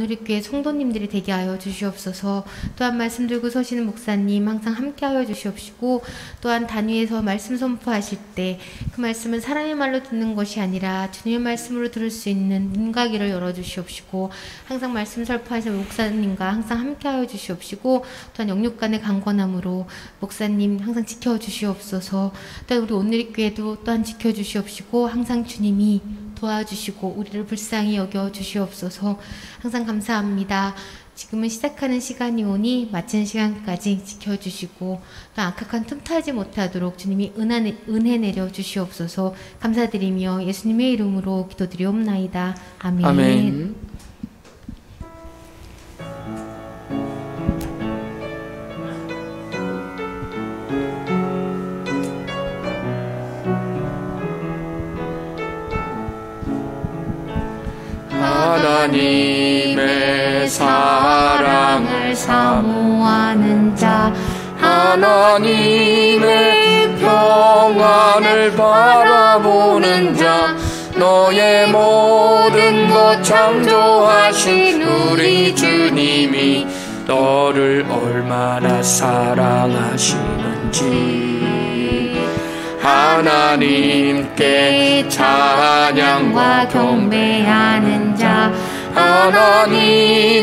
우리 교회 성도님들이 되게 하여 주시옵소서. 또한 말씀 들고 서시는 목사님 항상 함께 하여 주시옵시고, 또한 단위에서 말씀 선포하실 때 그 말씀은 사람의 말로 듣는 것이 아니라 주님의 말씀으로 들을 수 있는 눈과 귀를 열어 주시옵시고, 항상 말씀 선포하시는 목사님과 항상 함께 하여 주시옵시고, 또한 영육간의 강권함으로 목사님 항상 지켜 주시옵소서. 또한 우리 오늘의 교회도 또한 지켜 주시옵시고, 항상 주님이 도와주시고 우리를 불쌍히 여겨 주시옵소서. 항상 감사합니다. 지금은 시작하는 시간이 오니 마치는 시간까지 지켜주시고 또 악한 틈타지 못하도록 주님이 은혜 내려 주시옵소서. 감사드리며 예수님의 이름으로 기도드리옵나이다. 아멘. 아멘. 하나님의 사랑을 사모하는 자, 하나님의 평안을 바라보는 자, 너의 모든 것 창조하신 우리 주님이 너를 얼마나 사랑하시는지 하나님께 찬양과 경배하는 자, 하나님의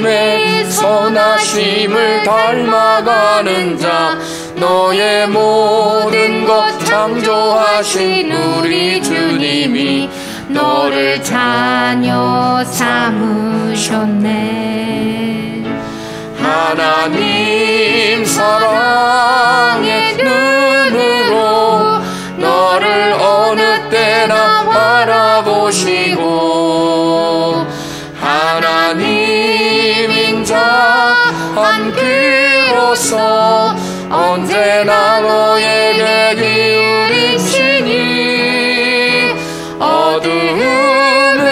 선하심을 닮아가는 자, 너의 모든 것 창조하신 우리 주님이 너를 자녀 삼으셨네. 하나님 사랑의 눈으로 너를 어느 때나 바라보시고 하나님 인자 한 귀로서 언제나 너에게 기울이시니 어두움에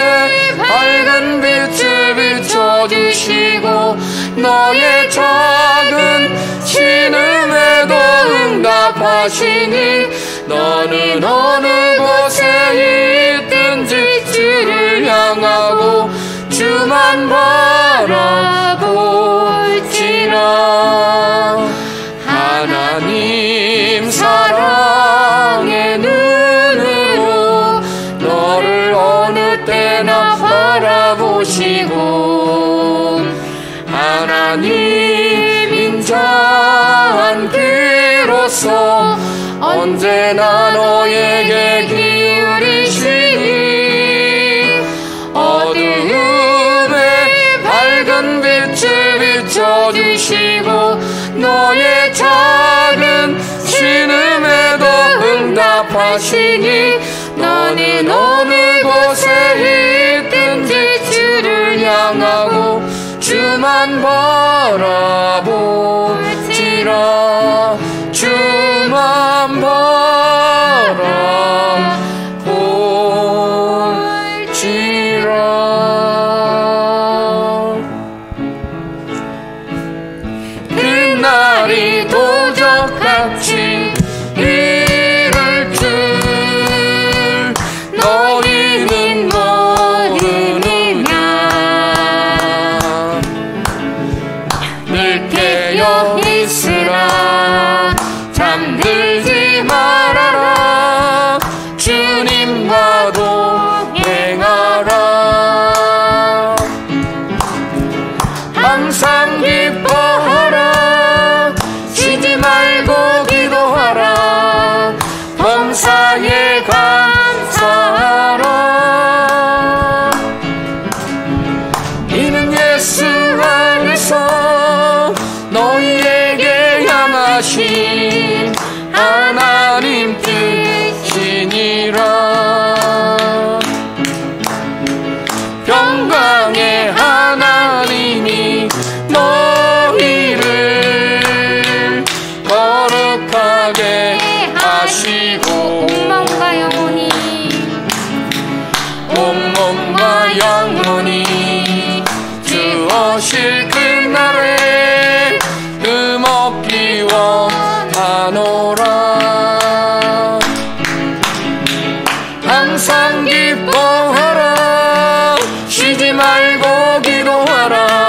밝은 빛을 비춰주시고 너의 작은 신음에도 응답하시니 너는 어느 곳에 있든지 주를 향하고 주만 바라볼지라. 하나님 사랑의 눈으로 너를 어느 때나 바라보시고 하나님 인자한 귀로서 언제나 너에게 기울이시니 어두움에 밝은 빛을 비춰주시고 너의 작은 신음에도 응답하시니 너는 어느 곳에 있든지 주를 향하고 주만 바라볼지라. 주만 바라볼지라. 그날이 도적같이 이를 줄 너희는 모르느냐. 늘 깨어 있으라. 잠들지 말아라. 주님과 동행하라. 항상 기뻐하라. 쉬지 말고 기도하라. 범사에 감사하라. 이는 예수 안에서 너희에게 향하신 하나님 뜻이니라. 평강의 하나님이 너희를 거룩하게 하시고 온몸과 영혼이 주어실 그날에 금없기 원하노라. 항상 기뻐하라. 쉬지 말고 기도하라.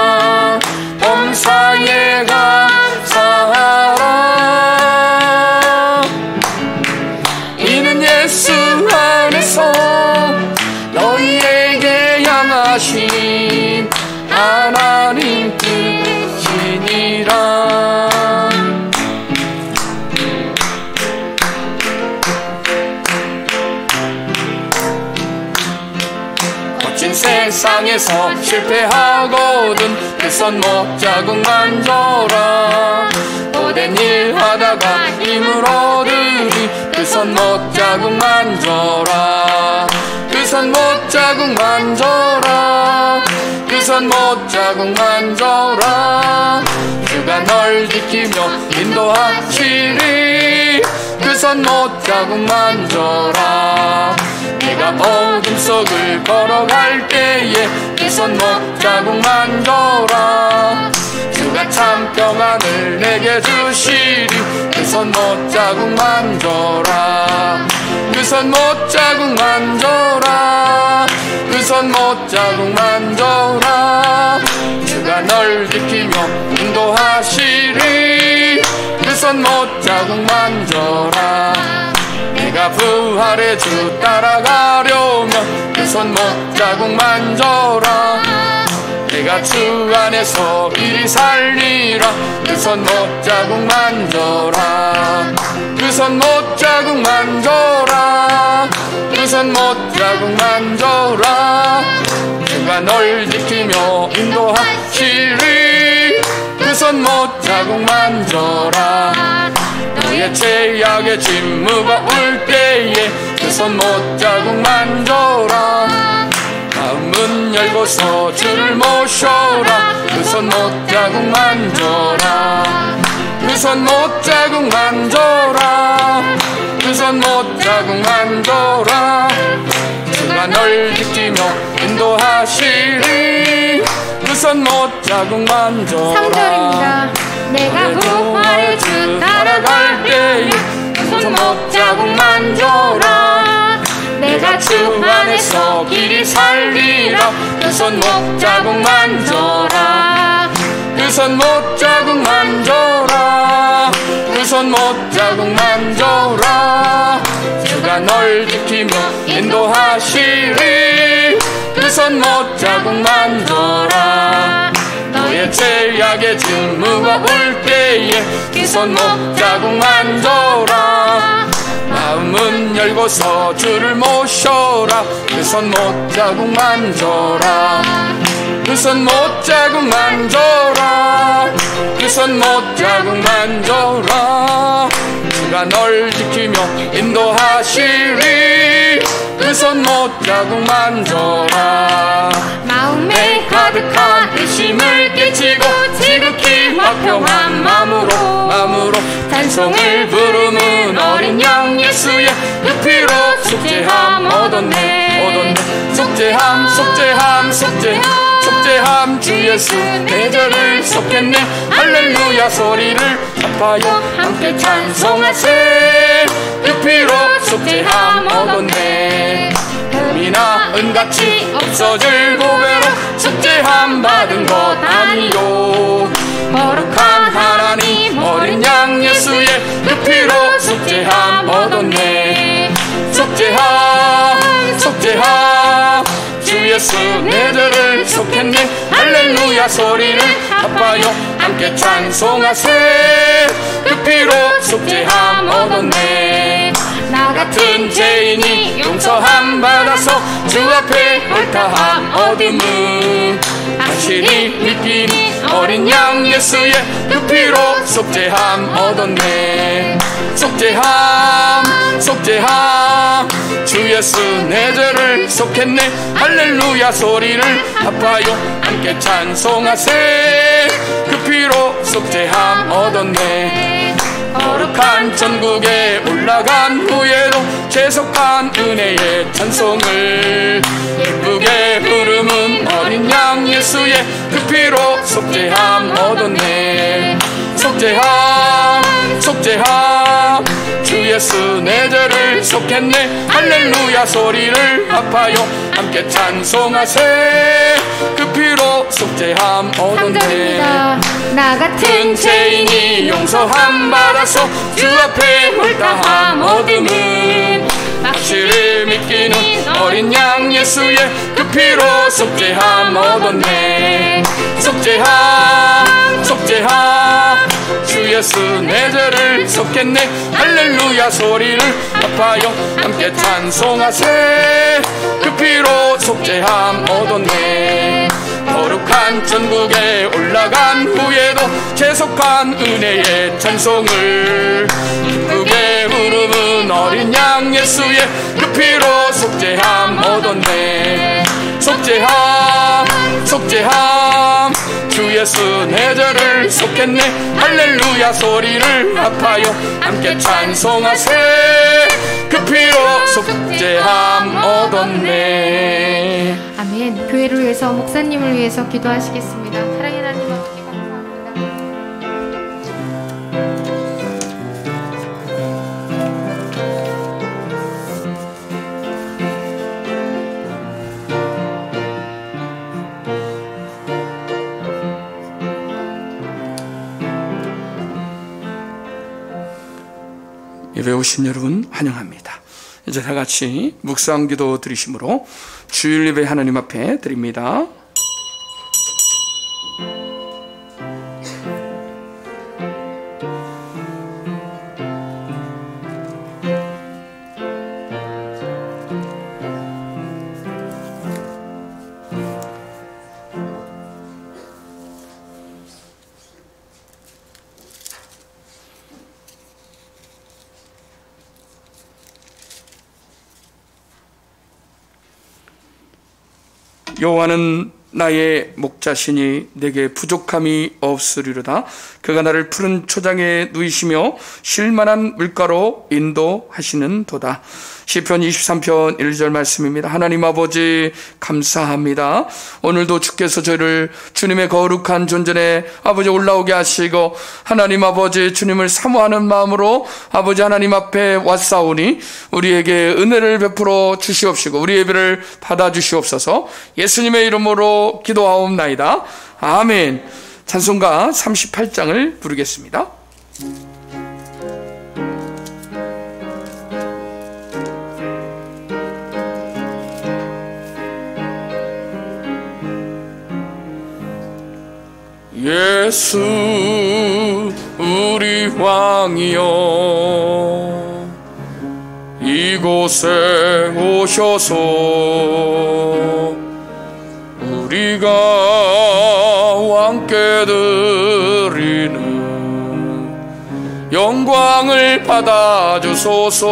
세상에서 실패하거든 그 손 못 자국 만져라. 못된 일 하다가 힘을 얻으니 그 손 못 자국 만져라. 그 손 못 자국 만져라. 그 손 못 자국 만져라. 주가 널 지키며 인도하시리. 그 손 못 자국 만져라. 내가 어둠 속을 걸어갈 때에 그 손 못 자국 만져라. 주가 참 평안을 내게 주시리. 그 손 못 자국 만져라. 그 손 못 자국 만져라. 그 손 못 자국 만져라. 주가 널 지키며 인도하시리. 그 손 못 자국 만져라. 내가 부활의 주 따라가려면 그 손 못 자국 만져라. 내가 주 안에서 이리 살리라. 그 손 못 자국 만져라. 그 손 못 자국 만져라. 그 손 못 자국 만져라. 주가 널 지키며 인도하시리. 그 손 못 자국 만져라. 너의 죄악의 짐 무거울 때에 그 손 못 자국 만져라. 마음 문 열고서 주를 모셔라. 그 손 못 자국 만져라. 그 손 못 자국 만져라. 그 손 못 자국 만져라. 주가 널 지키며 인도하시리. 그 손 못 자국 만져라. 3절입니다. 내가 부활의 주 따라갈 때에 그 손 못 자국 만져라. 내가 주 안에서 길이 살리라. 그 손 못 자국 만져라. 그 손 못 자국 만져라. 그 손 못 자국 만져라. 주가 널 지키며 인도하시리. 그 손 못 자국 만져라. 너의 죄악의 짐 무거울 때에 그 손 못 자국 만져라. 마음 문 열고서 주를 모셔라. 그 손 못 자국 만져라. 그 손 못 자국 만져라. 그 손 못 자국 만져라. 주가 널 지키며 인도하시리. 그 손 못 자국 만져라. 마음에 가득한 의심을 깨치고 지극히 화평한 마음으로 찬송을 부르는 어린 양 예수의 그 피로 속죄함 얻었네. 속죄함 속죄함 속죄함 속죄함 주 예수 내 죄를 속했네. 할렐루야 소리를 아파요 함께 찬송하세. 그 피로 속죄함 얻었네. 흠이나 은같이 없어질 보배로 속죄함 받은 것 아니요. 거룩한 하나님 어린 양 예수의 그 피로 속죄함 얻었네. 속죄함 속죄함 주 예수 내 죄를 속했네. 할렐루야 소리를 아파요 함께 찬송하세. 그 피로 속죄함 얻었네. 나 같은 죄인이 용서함 받아서 주 앞에 옳다함 얻음은 확실히 믿기는 어린 양 예수의 그 피로 속죄함 얻었네. 속죄함 속죄함 주 예수 내 죄를 속했네. 할렐루야 소리를 아파요 함께 찬송하세. 그 피로 속죄함 얻었네. 거룩한 천국에 올라간 후에도 계속한 은혜의 찬송을 기쁘게 부르는 어린 양 예수의 그 피로 속죄함 얻었네. 속죄함 속죄함 주 예수 내 죄를 속했네. 할렐루야 소리를 아파요 함께 찬송하세. 그 피로 속죄함 얻었네. 나 같은 죄인이 용서함 받아서 주 앞에 홀다함 얻음은 확실히 믿기는 어린 양 예수의 그 피로 속죄함 얻었네. 속죄함 속죄함 주 예수 내 죄를 속겠네. 할렐루야 소리를 합하여 함께 찬송하세. 그 피로 속죄함 얻었네. 거룩한 천국에 올라간 후에도 계속한 은혜의 찬송을 기쁘게 부르는 어린 양 예수의 그 피로 속죄함 얻었네. 속죄함 속죄함 주 예수 내 죄를 속했네. 할렐루야 소리를 합하여 함께 찬송하세. 그 피로 속죄함 얻었네. 아멘. 교회를 위해서, 목사님을 위해서 기도하시겠습니다. 사랑의 하나님 아버지 감사합니다. 예배 오신 여러분 환영합니다. 이제 다 같이 묵상기도 드리심으로 주일 예배 하나님 앞에 드립니다. 여호와는 나의 목자시니 내게 부족함이 없으리로다. 그가 나를 푸른 초장에 누이시며 쉴만한 물가로 인도하시는 도다. 시편 23편 1절 말씀입니다. 하나님 아버지 감사합니다. 오늘도 주께서 저희를 주님의 거룩한 존전에 아버지 올라오게 하시고 하나님 아버지 주님을 사모하는 마음으로 아버지 하나님 앞에 왔사오니 우리에게 은혜를 베풀어 주시옵시고 우리 예배를 받아 주시옵소서. 예수님의 이름으로 기도하옵나이다. 아멘. 찬송가 38장을 부르겠습니다. 예수 우리 왕이여 이곳에 오셔서 우리가 왕께 드리는 영광을 받아주소서.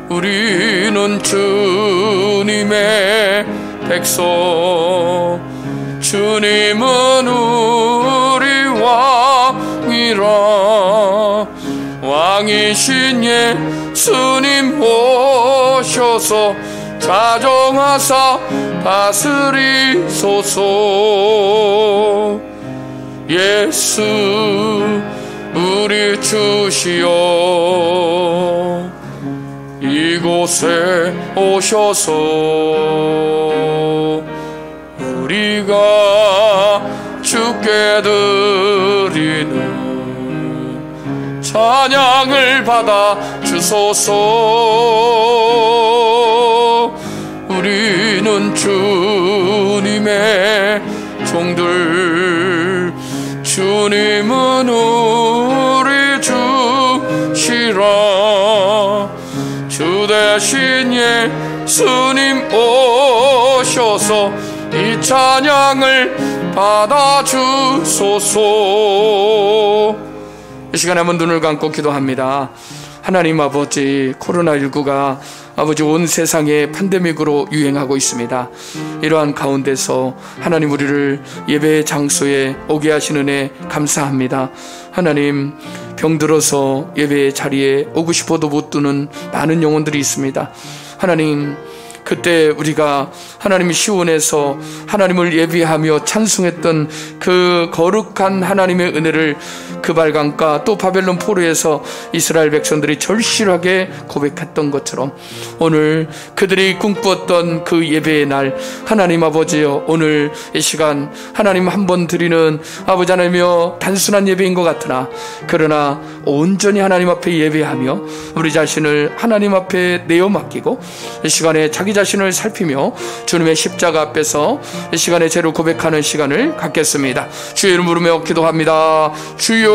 우리는 주님의 백성, 주님은 우리 왕이라. 왕이신 예수님 오셔서 자정하사 다스리소서. 예수 우리 주시여 이곳에 오셔서 우리가 주께 드리는 찬양을 받아 주소서. 우리는 주님의 종들, 주님은 우리 주시라. 주 대신 예수님 오셔서 이 찬양을 받아 주소서. 이 시간에 한번 눈을 감고 기도합니다. 하나님 아버지, 코로나19가 아버지 온 세상에 팬데믹으로 유행하고 있습니다. 이러한 가운데서 하나님 우리를 예배의 장소에 오게 하시는 은혜 감사합니다. 하나님 병들어서 예배의 자리에 오고 싶어도 못 드는 많은 영혼들이 있습니다. 하나님 그때 우리가 하나님의 시온에서 하나님을 예비하며 찬송했던 그 거룩한 하나님의 은혜를 그 발강가 또 바벨론 포로에서 이스라엘 백성들이 절실하게 고백했던 것처럼 오늘 그들이 꿈꾸었던 그 예배의 날 하나님 아버지여 오늘 이 시간 하나님 한 번 드리는 아버지 하나님이여 단순한 예배인 것 같으나 그러나 온전히 하나님 앞에 예배하며 우리 자신을 하나님 앞에 내어 맡기고 이 시간에 자기 자신 자신을 살피며 주님의 십자가 앞에서 이 시간에 죄를 고백하는 시간을 갖겠습니다. 주의 이름 부르며 기도합니다. 주여,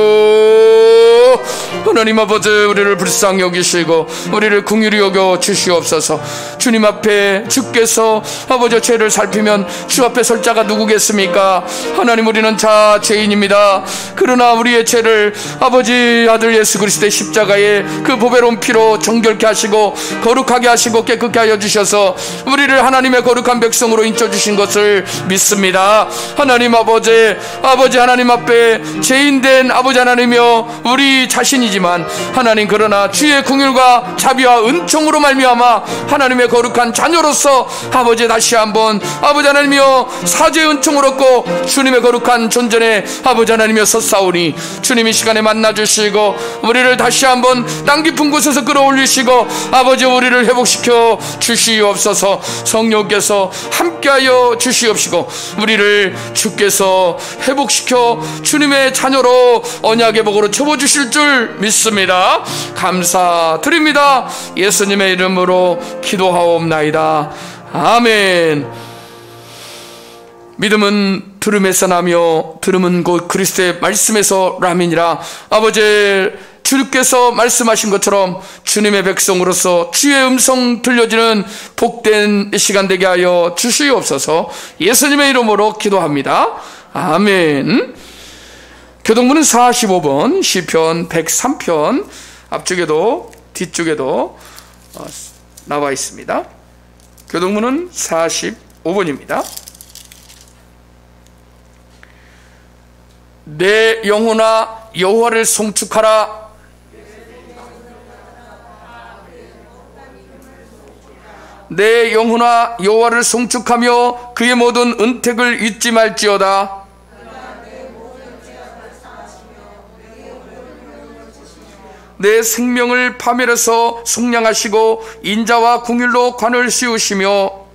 하나님 아버지, 우리를 불쌍히 여기시고 우리를 긍휼히 여겨 주시옵소서. 주님 앞에 주께서 아버지 죄를 살피면 주 앞에 설 자가 누구겠습니까? 하나님, 우리는 자 죄인입니다. 그러나 우리의 죄를 아버지 아들 예수 그리스도의 십자가에 그 보배로운 피로 정결케 하시고 거룩하게 하시고 깨끗게 하여 주셔서 우리를 하나님의 거룩한 백성으로 인쳐주신 것을 믿습니다. 하나님 아버지 하나님 앞에 죄인된 아버지 하나님이여 우리 자신이지만 하나님, 그러나 주의 긍휼과 자비와 은총으로 말미암아 하나님의 거룩한 자녀로서 아버지 다시 한번 아버지 하나님이여 사죄의 은총을 얻고 주님의 거룩한 존전에 아버지 하나님이여 섰사오니 주님이 시간에 만나주시고 우리를 다시 한번 땅 깊은 곳에서 끌어올리시고 아버지 우리를 회복시켜 주시옵소서. 성령께서 함께하여 주시옵시고 우리를 주께서 회복시켜 주님의 자녀로 언약의 복으로 채워주실 줄 믿습니다. 감사드립니다. 예수님의 이름으로 기도하옵나이다. 아멘. 믿음은 들음에서 나며 들음은 곧 그리스도의 말씀에서 라민이라. 아버지, 주께서 말씀하신 것처럼 주님의 백성으로서 주의 음성 들려지는 복된 시간 되게 하여 주시옵소서. 예수님의 이름으로 기도합니다. 아멘. 교동문은 45번, 시편 103편 앞쪽에도 뒤쪽에도 나와 있습니다. 교동문은 45번입니다. 내 영혼아 여호와를 송축하라. 내 영혼아 여호와를 송축하며 그의 모든 은택을 잊지 말지어다. 내 생명을 파멸해서 속량하시고 인자와 긍휼로 관을 씌우시며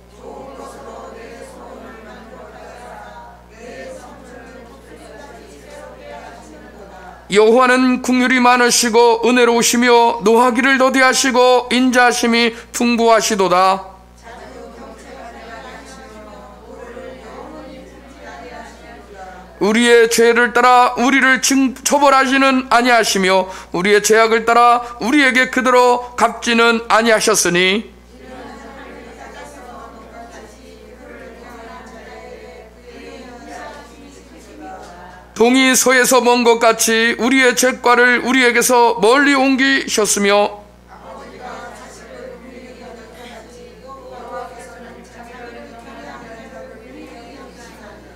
여호와는 긍휼이 많으시고 은혜로우시며 노하기를 더디하시고 인자하심이 풍부하시도다. 우리의 죄를 따라 우리를 처벌하지는 아니하시며 우리의 죄악을 따라 우리에게 그대로 갚지는 아니하셨으니 동이 서에서 먼 것 같이 우리의 죄과를 우리에게서 멀리 옮기셨으며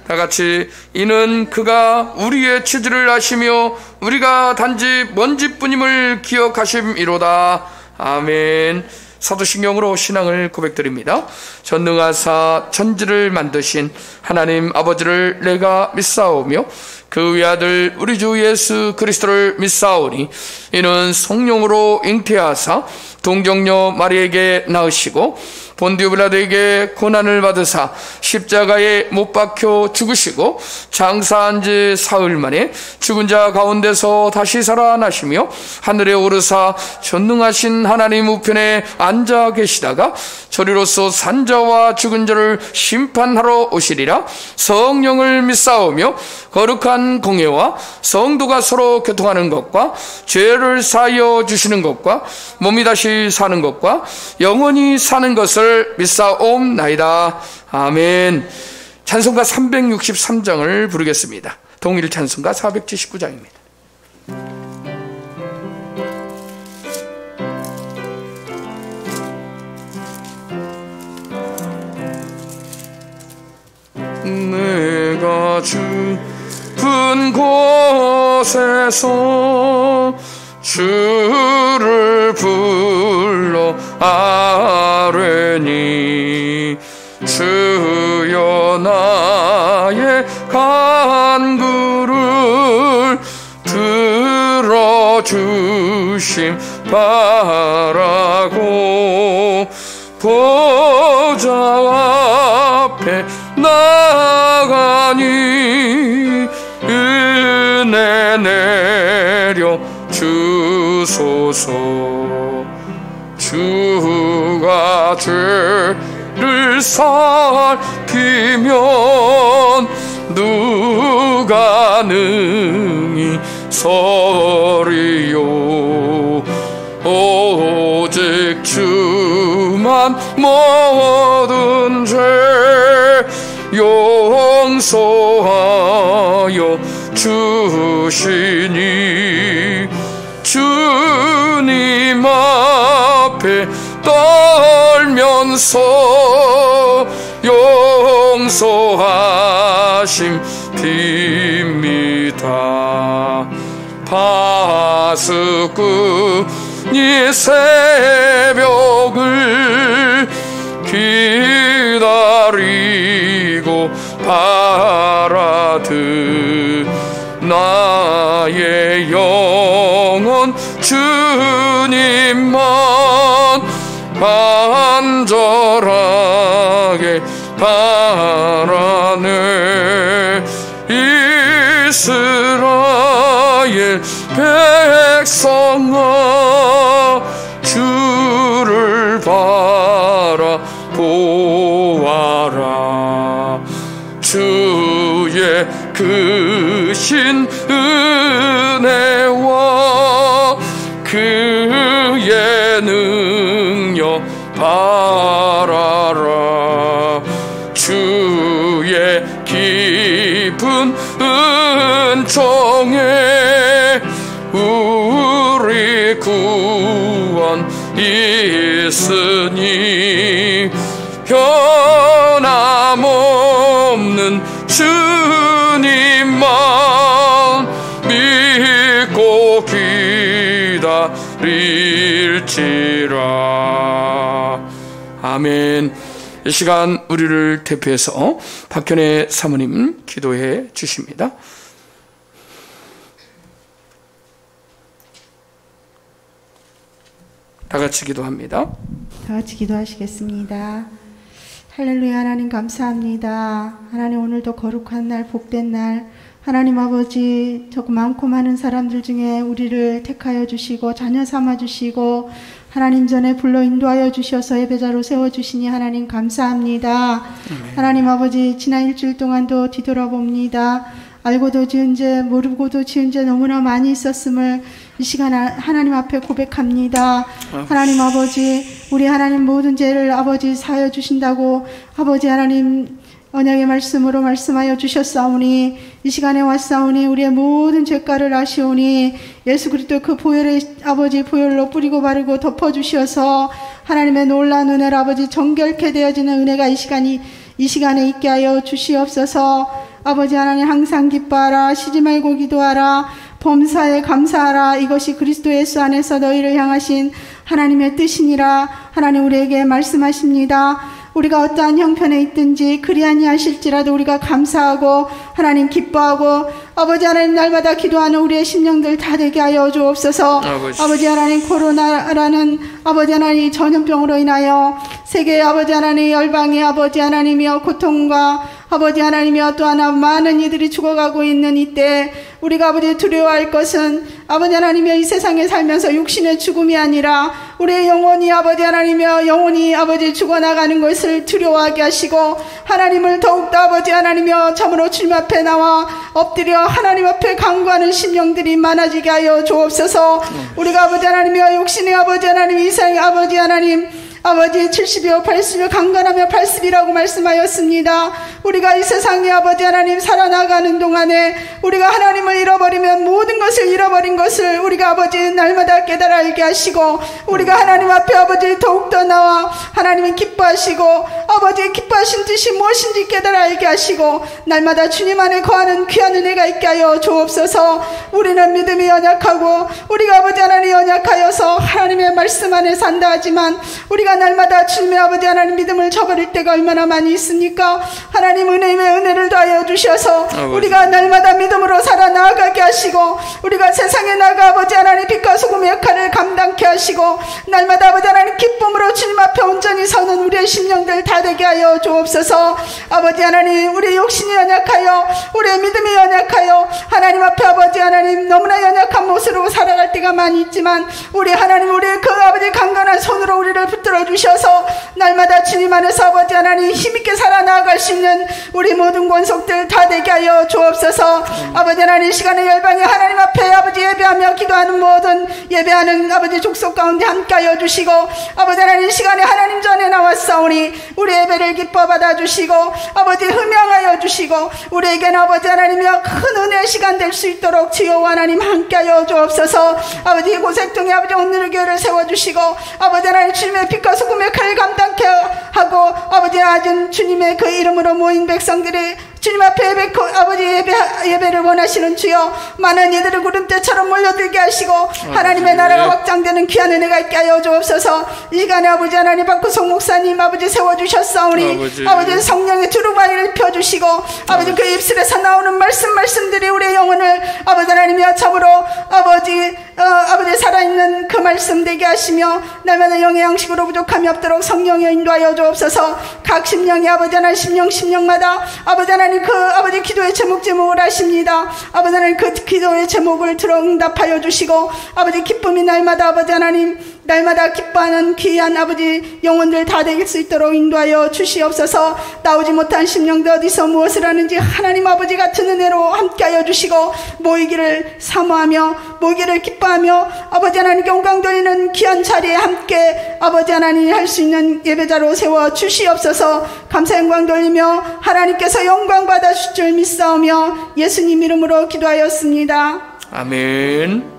다같이 이는 그가 우리의 취지를 아시며 우리가 단지 먼지뿐임을 기억하심이로다. 아멘. 사도신경으로 신앙을 고백드립니다. 전능하사 천지를 만드신 하나님 아버지를 내가 믿사오며 그 외아들 우리 주 예수 그리스도를 믿사오니 이는 성령으로 잉태하사 동정녀 마리에게 낳으시고 본디오 빌라도에게 고난을 받으사 십자가에 못 박혀 죽으시고 장사한 지 사흘 만에 죽은 자 가운데서 다시 살아나시며 하늘에 오르사 전능하신 하나님 우편에 앉아 계시다가 저리로서 산자와 죽은 자를 심판하러 오시리라. 성령을 믿사오며 거룩한 공예와 성도가 서로 교통하는 것과 죄를 사하여 주시는 것과 몸이 다시 사는 것과 영원히 사는 것을 믿사옵나이다. 아멘. 찬송가 363장을 부르겠습니다. 동일 찬송가 479장입니다. 내가 깊은 곳에서 주를 불러 아뢰니 주여 나의 간구를 들어주심 바라고 보좌 앞에 나가니 은혜 내려 주소서. 주가 죄 살피면 누가 능히 서리요. 오직 주만 모든 죄 용서하여 주시니 주님 앞에 떨면서 용서하심 빕니다. 파수꾼이 새벽을 기다리고 바라듯 나의 영혼 주님만 간절하게 바라네. 이스라엘 백성아 주를 바라보아라. 주의 크신 은혜와 그의 능력 바라라. 주의 깊은 은총에 우리 구원 있으니 변함없는 주님만 믿고 기다릴지라. 아멘. 이 시간 우리를 대표해서 박현애 사모님 기도해 주십니다. 다 같이 기도합니다. 다 같이 기도하시겠습니다. 할렐루야. 하나님 감사합니다. 하나님 오늘도 거룩한 날, 복된 날, 하나님 아버지 저 많고 많은 사람들 중에 우리를 택하여 주시고 자녀 삼아 주시고 하나님 전에 불러 인도하여 주셔서 예배자로 세워주시니 하나님 감사합니다. 하나님 아버지 지난 일주일 동안도 뒤돌아봅니다. 알고도 지은 죄 모르고도 지은 죄 너무나 많이 있었음을 이 시간 하나님 앞에 고백합니다. 하나님 아버지 우리 하나님 모든 죄를 아버지 사하여 주신다고 아버지 하나님 언약의 말씀으로 말씀하여 주셨사오니 이 시간에 왔사오니 우리의 모든 죄가를 아시오니 예수 그리스도 그 보혈의 아버지 보혈로 뿌리고 바르고 덮어주셔서 하나님의 놀라운 은혜를 아버지 정결케 되어지는 은혜가 이 시간에 있게 하여 주시옵소서. 아버지 하나님 항상 기뻐하라. 쉬지 말고 기도하라. 범사에 감사하라. 이것이 그리스도 예수 안에서 너희를 향하신 하나님의 뜻이니라. 하나님 우리에게 말씀하십니다. 우리가 어떠한 형편에 있든지 그리 아니하실지라도 우리가 감사하고 하나님 기뻐하고 아버지 하나님 날마다 기도하는 우리의 심령들 다 되게 하여 주옵소서. 아버지 하나님 코로나라는 아버지 하나님 전염병으로 인하여 세계의 아버지 하나님 열방의 아버지 하나님이여 고통과 아버지 하나님이여 또 하나 많은 이들이 죽어가고 있는 이때 우리가 아버지 두려워할 것은 아버지 하나님이여 이 세상에 살면서 육신의 죽음이 아니라 우리의 영혼이 아버지 하나님이여 영혼이 아버지 죽어나가는 것을 두려워하게 하시고 하나님을 더욱더 아버지 하나님이여 참으로 주님 앞에 나와 엎드려 하나님 앞에 간구하는 심령들이 많아지게 하여 주옵소서. 우리가 아버지 하나님이여 육신의 아버지 하나님 이상의 아버지 하나님 아버지 70이요 80이요 강건하며 80이라고 말씀하였습니다. 우리가 이 세상에 아버지 하나님 살아나가는 동안에 우리가 하나님을 잃어버리면 모든 것을 잃어버린 것을 우리가 아버지 날마다 깨달아 알게 하시고 우리가 하나님 앞에 아버지 더욱더 나와 하나님이 기뻐하시고 아버지 기뻐하신 뜻이 무엇인지 깨달아 알게 하시고 날마다 주님 안에 거하는 귀한 은혜가 있게 하여 주옵소서. 우리는 믿음이 연약하고 우리가 아버지 하나님 연약하여서 하나님의 말씀 안에 산다 하지만 우리가 날마다 주님의 아버지 하나님 믿음을 저버릴 때가 얼마나 많이 있습니까? 하나님 하나님 은혜를 더하여 주셔서 아버지. 우리가 날마다 믿음으로 살아나가게 하시고 우리가 세상에 나가 아버지 하나님 빛과 소금의 역할을 감당케 하시고 날마다 아버지 하나님 기쁨으로 주님 앞에 온전히 서는 우리의 심령들 다 되게 하여 주옵소서. 아버지 하나님 우리 욕심이 연약하여 우리의 믿음이 연약하여 하나님 앞에 아버지 하나님 너무나 연약한 모습으로 살아갈 때가 많이 있지만 우리 하나님 우리의 그 아버지 강건한 손으로 우리를 붙들어 주셔서 날마다 주님 안에서 아버지 하나님 힘있게 살아나갈 수 있는 우리 모든 권속들 다 되게 하여 주옵소서. 아버지 하나님 시간의 열방에 하나님 앞에 아버지 예배하며 기도하는 모든 예배하는 아버지 족속 가운데 함께하여 주시고 아버지 하나님 시간에 하나님 전에 나왔사오니 우리 예배를 기뻐 받아주시고 아버지 흠양하여 주시고 우리에게는 아버지 하나님이여 큰 은혜의 시간 될 수 있도록 주여 하나님 함께하여 주옵소서. 아버지 고색동에 아버지 오늘의 교회를 세워주시고 아버지 하나님 주님의 빛과 소금의 칼 감당케 하고 아버지 아진 주님의 그 이름으로 모인 백성들이 주님 앞에 아버지 예배를 원하시는 주여 많은 이들을 구름대처럼 몰려들게 하시고 하나님의 나라가 확장되는 귀한 은혜가 있게 하여 주옵소서. 이 시간에 아버지 하나님 박구송 목사님 아버지 세워주셨사오니 아버지 성령의 두루마리를 펴주시고 아버지 그 입술에서 나오는 말씀들이 우리의 영혼을 아버지 하나님이여 참으로 아버지 살아있는 그 말씀 되게 하시며 날마다 영의 양식으로 부족함이 없도록 성령에 인도하여 주옵소서. 각 심령이 아버지 하나님 심령마다 아버지 하나님 그 아버지 기도의 제목을 하십니다. 아버지 하나님 그 기도의 제목을 들어 응답하여 주시고 아버지 기쁨이 날마다 아버지 하나님 날마다 기뻐하는 귀한 아버지 영혼들 다 될 수 있도록 인도하여 주시옵소서. 나오지 못한 심령들 어디서 무엇을 하는지 하나님 아버지 같은 은혜로 함께하여 주시고 모이기를 사모하며 모이기를 기뻐하며 아버지 하나님께 영광 돌리는 귀한 자리에 함께 아버지 하나님 할 수 있는 예배자로 세워 주시옵소서. 감사 영광 돌리며 하나님께서 영광 받아 주실 줄 믿사오며 예수님 이름으로 기도하였습니다. 아멘.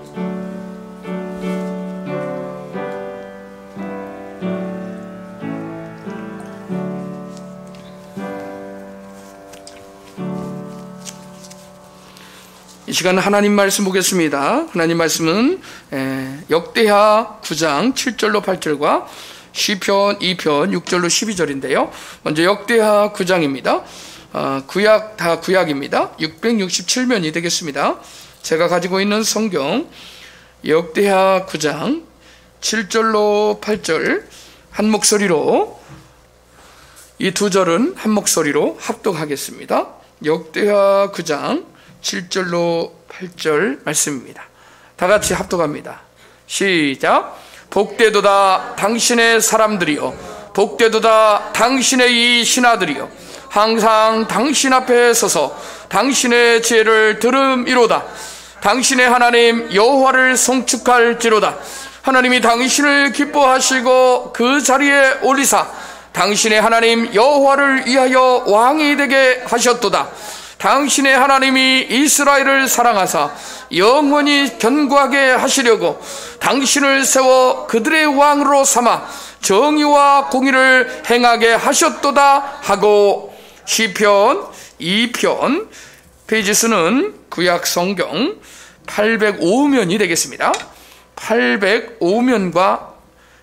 이 시간 하나님 말씀 보겠습니다. 하나님 말씀은 역대하 9장 7절로 8절과 시편 2편 6절로 12절인데요. 먼저 역대하 9장입니다. 구약 다 구약입니다. 667면이 되겠습니다. 제가 가지고 있는 성경 역대하 9장 7절로 8절 한 목소리로 이 두 절은 한 목소리로 합독하겠습니다. 역대하 9장 7절로 8절 말씀입니다. 다 같이 합독합니다. 시작. 복되도다 당신의 사람들이여, 복되도다 당신의 이 신하들이여, 항상 당신 앞에 서서 당신의 지혜를 들음이로다. 당신의 하나님 여호와를 송축할지로다. 하나님이 당신을 기뻐하시고 그 자리에 올리사 당신의 하나님 여호와를 위하여 왕이 되게 하셨도다. 당신의 하나님이 이스라엘을 사랑하사 영원히 견고하게 하시려고 당신을 세워 그들의 왕으로 삼아 정의와 공의를 행하게 하셨도다 하고, 시편 2편 페이지 수는 구약 성경 805면이 되겠습니다. 805면과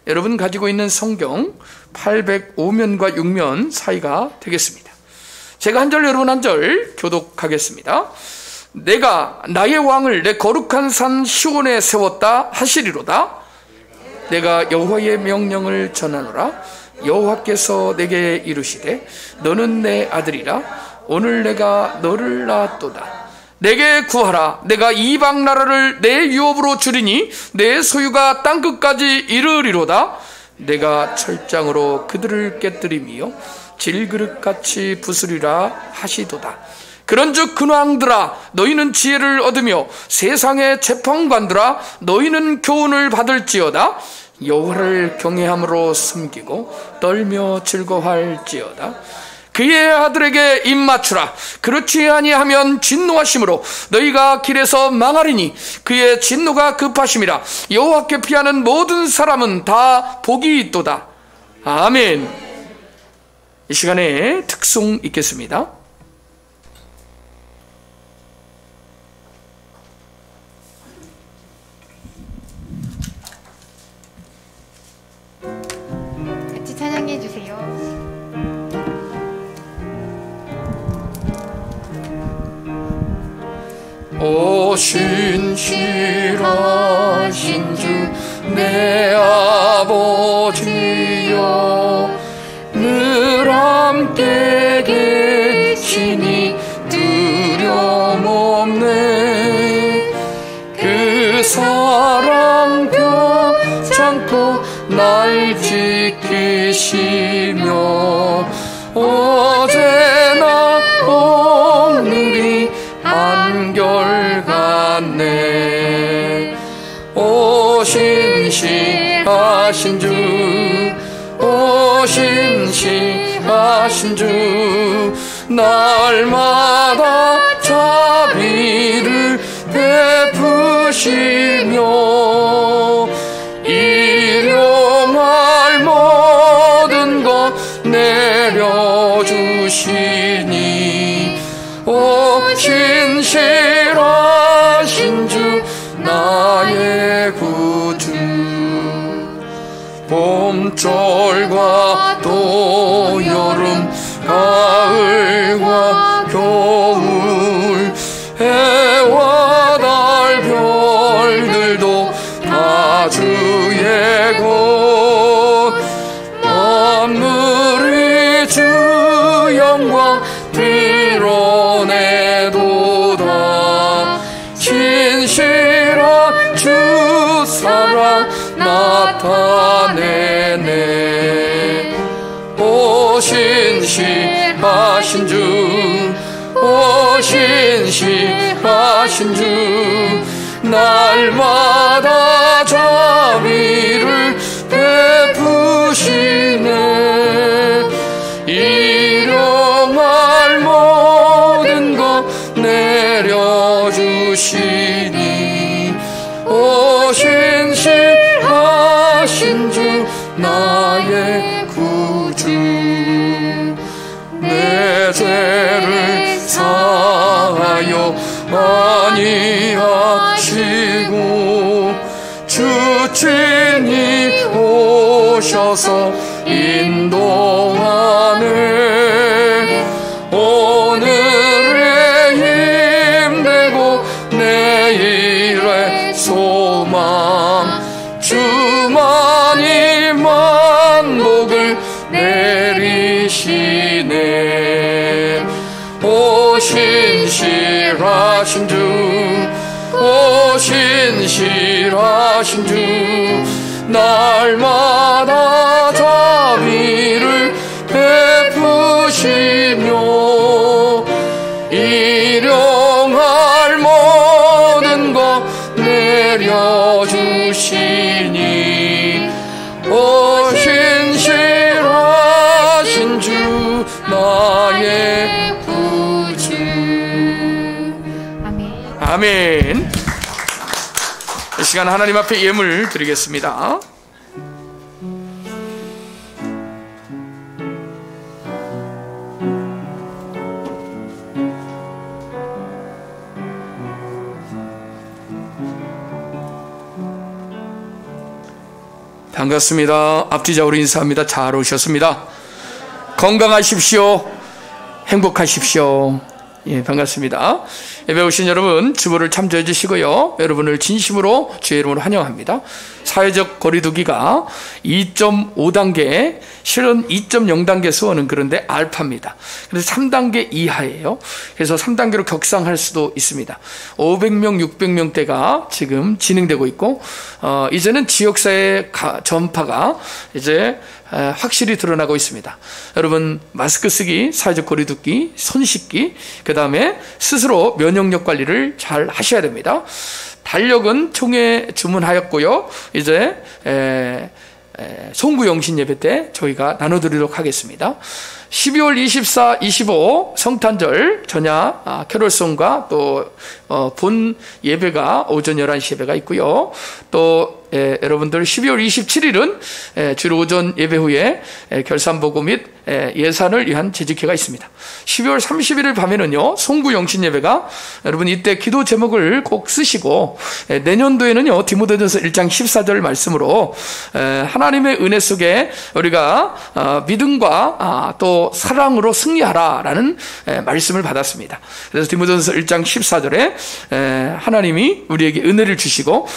여러분 가지고 있는 성경 805면과 6면 사이가 되겠습니다. 제가 한 절 여러분 한 절 교독하겠습니다. 내가 나의 왕을 내 거룩한 산 시온에 세웠다 하시리로다. 내가 여호와의 명령을 전하노라. 여호와께서 내게 이르시되 너는 내 아들이라. 오늘 내가 너를 낳았도다. 내게 구하라. 내가 이방 나라를 내 유업으로 주리니 내 소유가 땅끝까지 이르리로다. 내가 철장으로 그들을 깨뜨리며 질그릇같이 부수리라 하시도다. 그런즉 근왕들아 너희는 지혜를 얻으며 세상의 재판관들아 너희는 교훈을 받을지어다. 여호와를 경외함으로 섬기고 떨며 즐거워할지어다. 그의 아들에게 입맞추라. 그렇지 아니하면 진노하심으로 너희가 길에서 망하리니 그의 진노가 급하심이라. 여호와께 피하는 모든 사람은 다 복이 있도다. 아멘. 이 시간에 특송 읽겠습니다. 같이 찬양해 주세요. 오 신실하신 주 내 아버지여 늘 함께 계시니 두려움없네 그 사랑 펴창고 날 지키시며 어제나 오늘이 한결같네 오 신실하신 주 오 신실하신 주 날마다 자비를 베푸시며 일용할 모든 것 내려주시니 오 신실하신 주 나의 구주 봄철과 또 여름 가을과 겨울 해와 달 별들도 다 주의 것 만물이 주 영광 드러내도다 신실한 주 사랑 나타내네 오 신실하신 주 오 신실하신 주 날마다 자비를 베푸시네 일용할 모든 것 내려주시니 오 신실하신 주 나의 구주 내 죄를 사하여 아니하시고 주 친히 오셔서 인도하네 오늘의 힘내고 내일의 소망 주만이 만복을 내리시네 오 신실하신 주 오 신실하신 주 날마다 자비를 베푸시며 일용할 모든 것 내려주시니 오 신실하신 주 나의 구주 아멘. 아멘. 이 시간 하나님 앞에 예물 드리겠습니다. 반갑습니다. 앞뒤좌우로 인사합니다. 잘 오셨습니다. 건강하십시오. 행복하십시오. 예, 반갑습니다. 예배 오신 여러분 주보를 참조해 주시고요. 여러분을 진심으로 주의 이름으로 환영합니다. 사회적 거리두기가 2.5단계, 실은 2.0단계 수어는 그런데 알파입니다. 그래서 3단계 이하예요. 그래서 3단계로 격상할 수도 있습니다. 500명, 600명대가 지금 진행되고 있고, 이제는 지역사회 전파가 이제 확실히 드러나고 있습니다. 여러분 마스크 쓰기, 사회적 거리두기, 손 씻기, 그 다음에 스스로 면역력 관리를 잘 하셔야 됩니다. 달력은 총회 주문하였고요. 이제 송구 영신 예배 때 저희가 나눠드리도록 하겠습니다. 12월 24, 25 성탄절 전야 캐롤송과 또 본 예배가 오전 11시 예배가 있고요. 또 여러분들 12월 27일은 주일 오전 예배 후에 결산보고 및 예산을 위한 재직회가 있습니다. 12월 31일 밤에는요 송구 영신 예배가, 여러분 이때 기도 제목을 꼭 쓰시고, 내년도에는요 디모데전서 1장 14절 말씀으로 하나님의 은혜 속에 우리가 믿음과 또 또 사랑으로 승리하라라는 말씀을 받았습니다. 그래서 디모데전서 1장 14절에 하나님이 우리에게 은혜를 주시고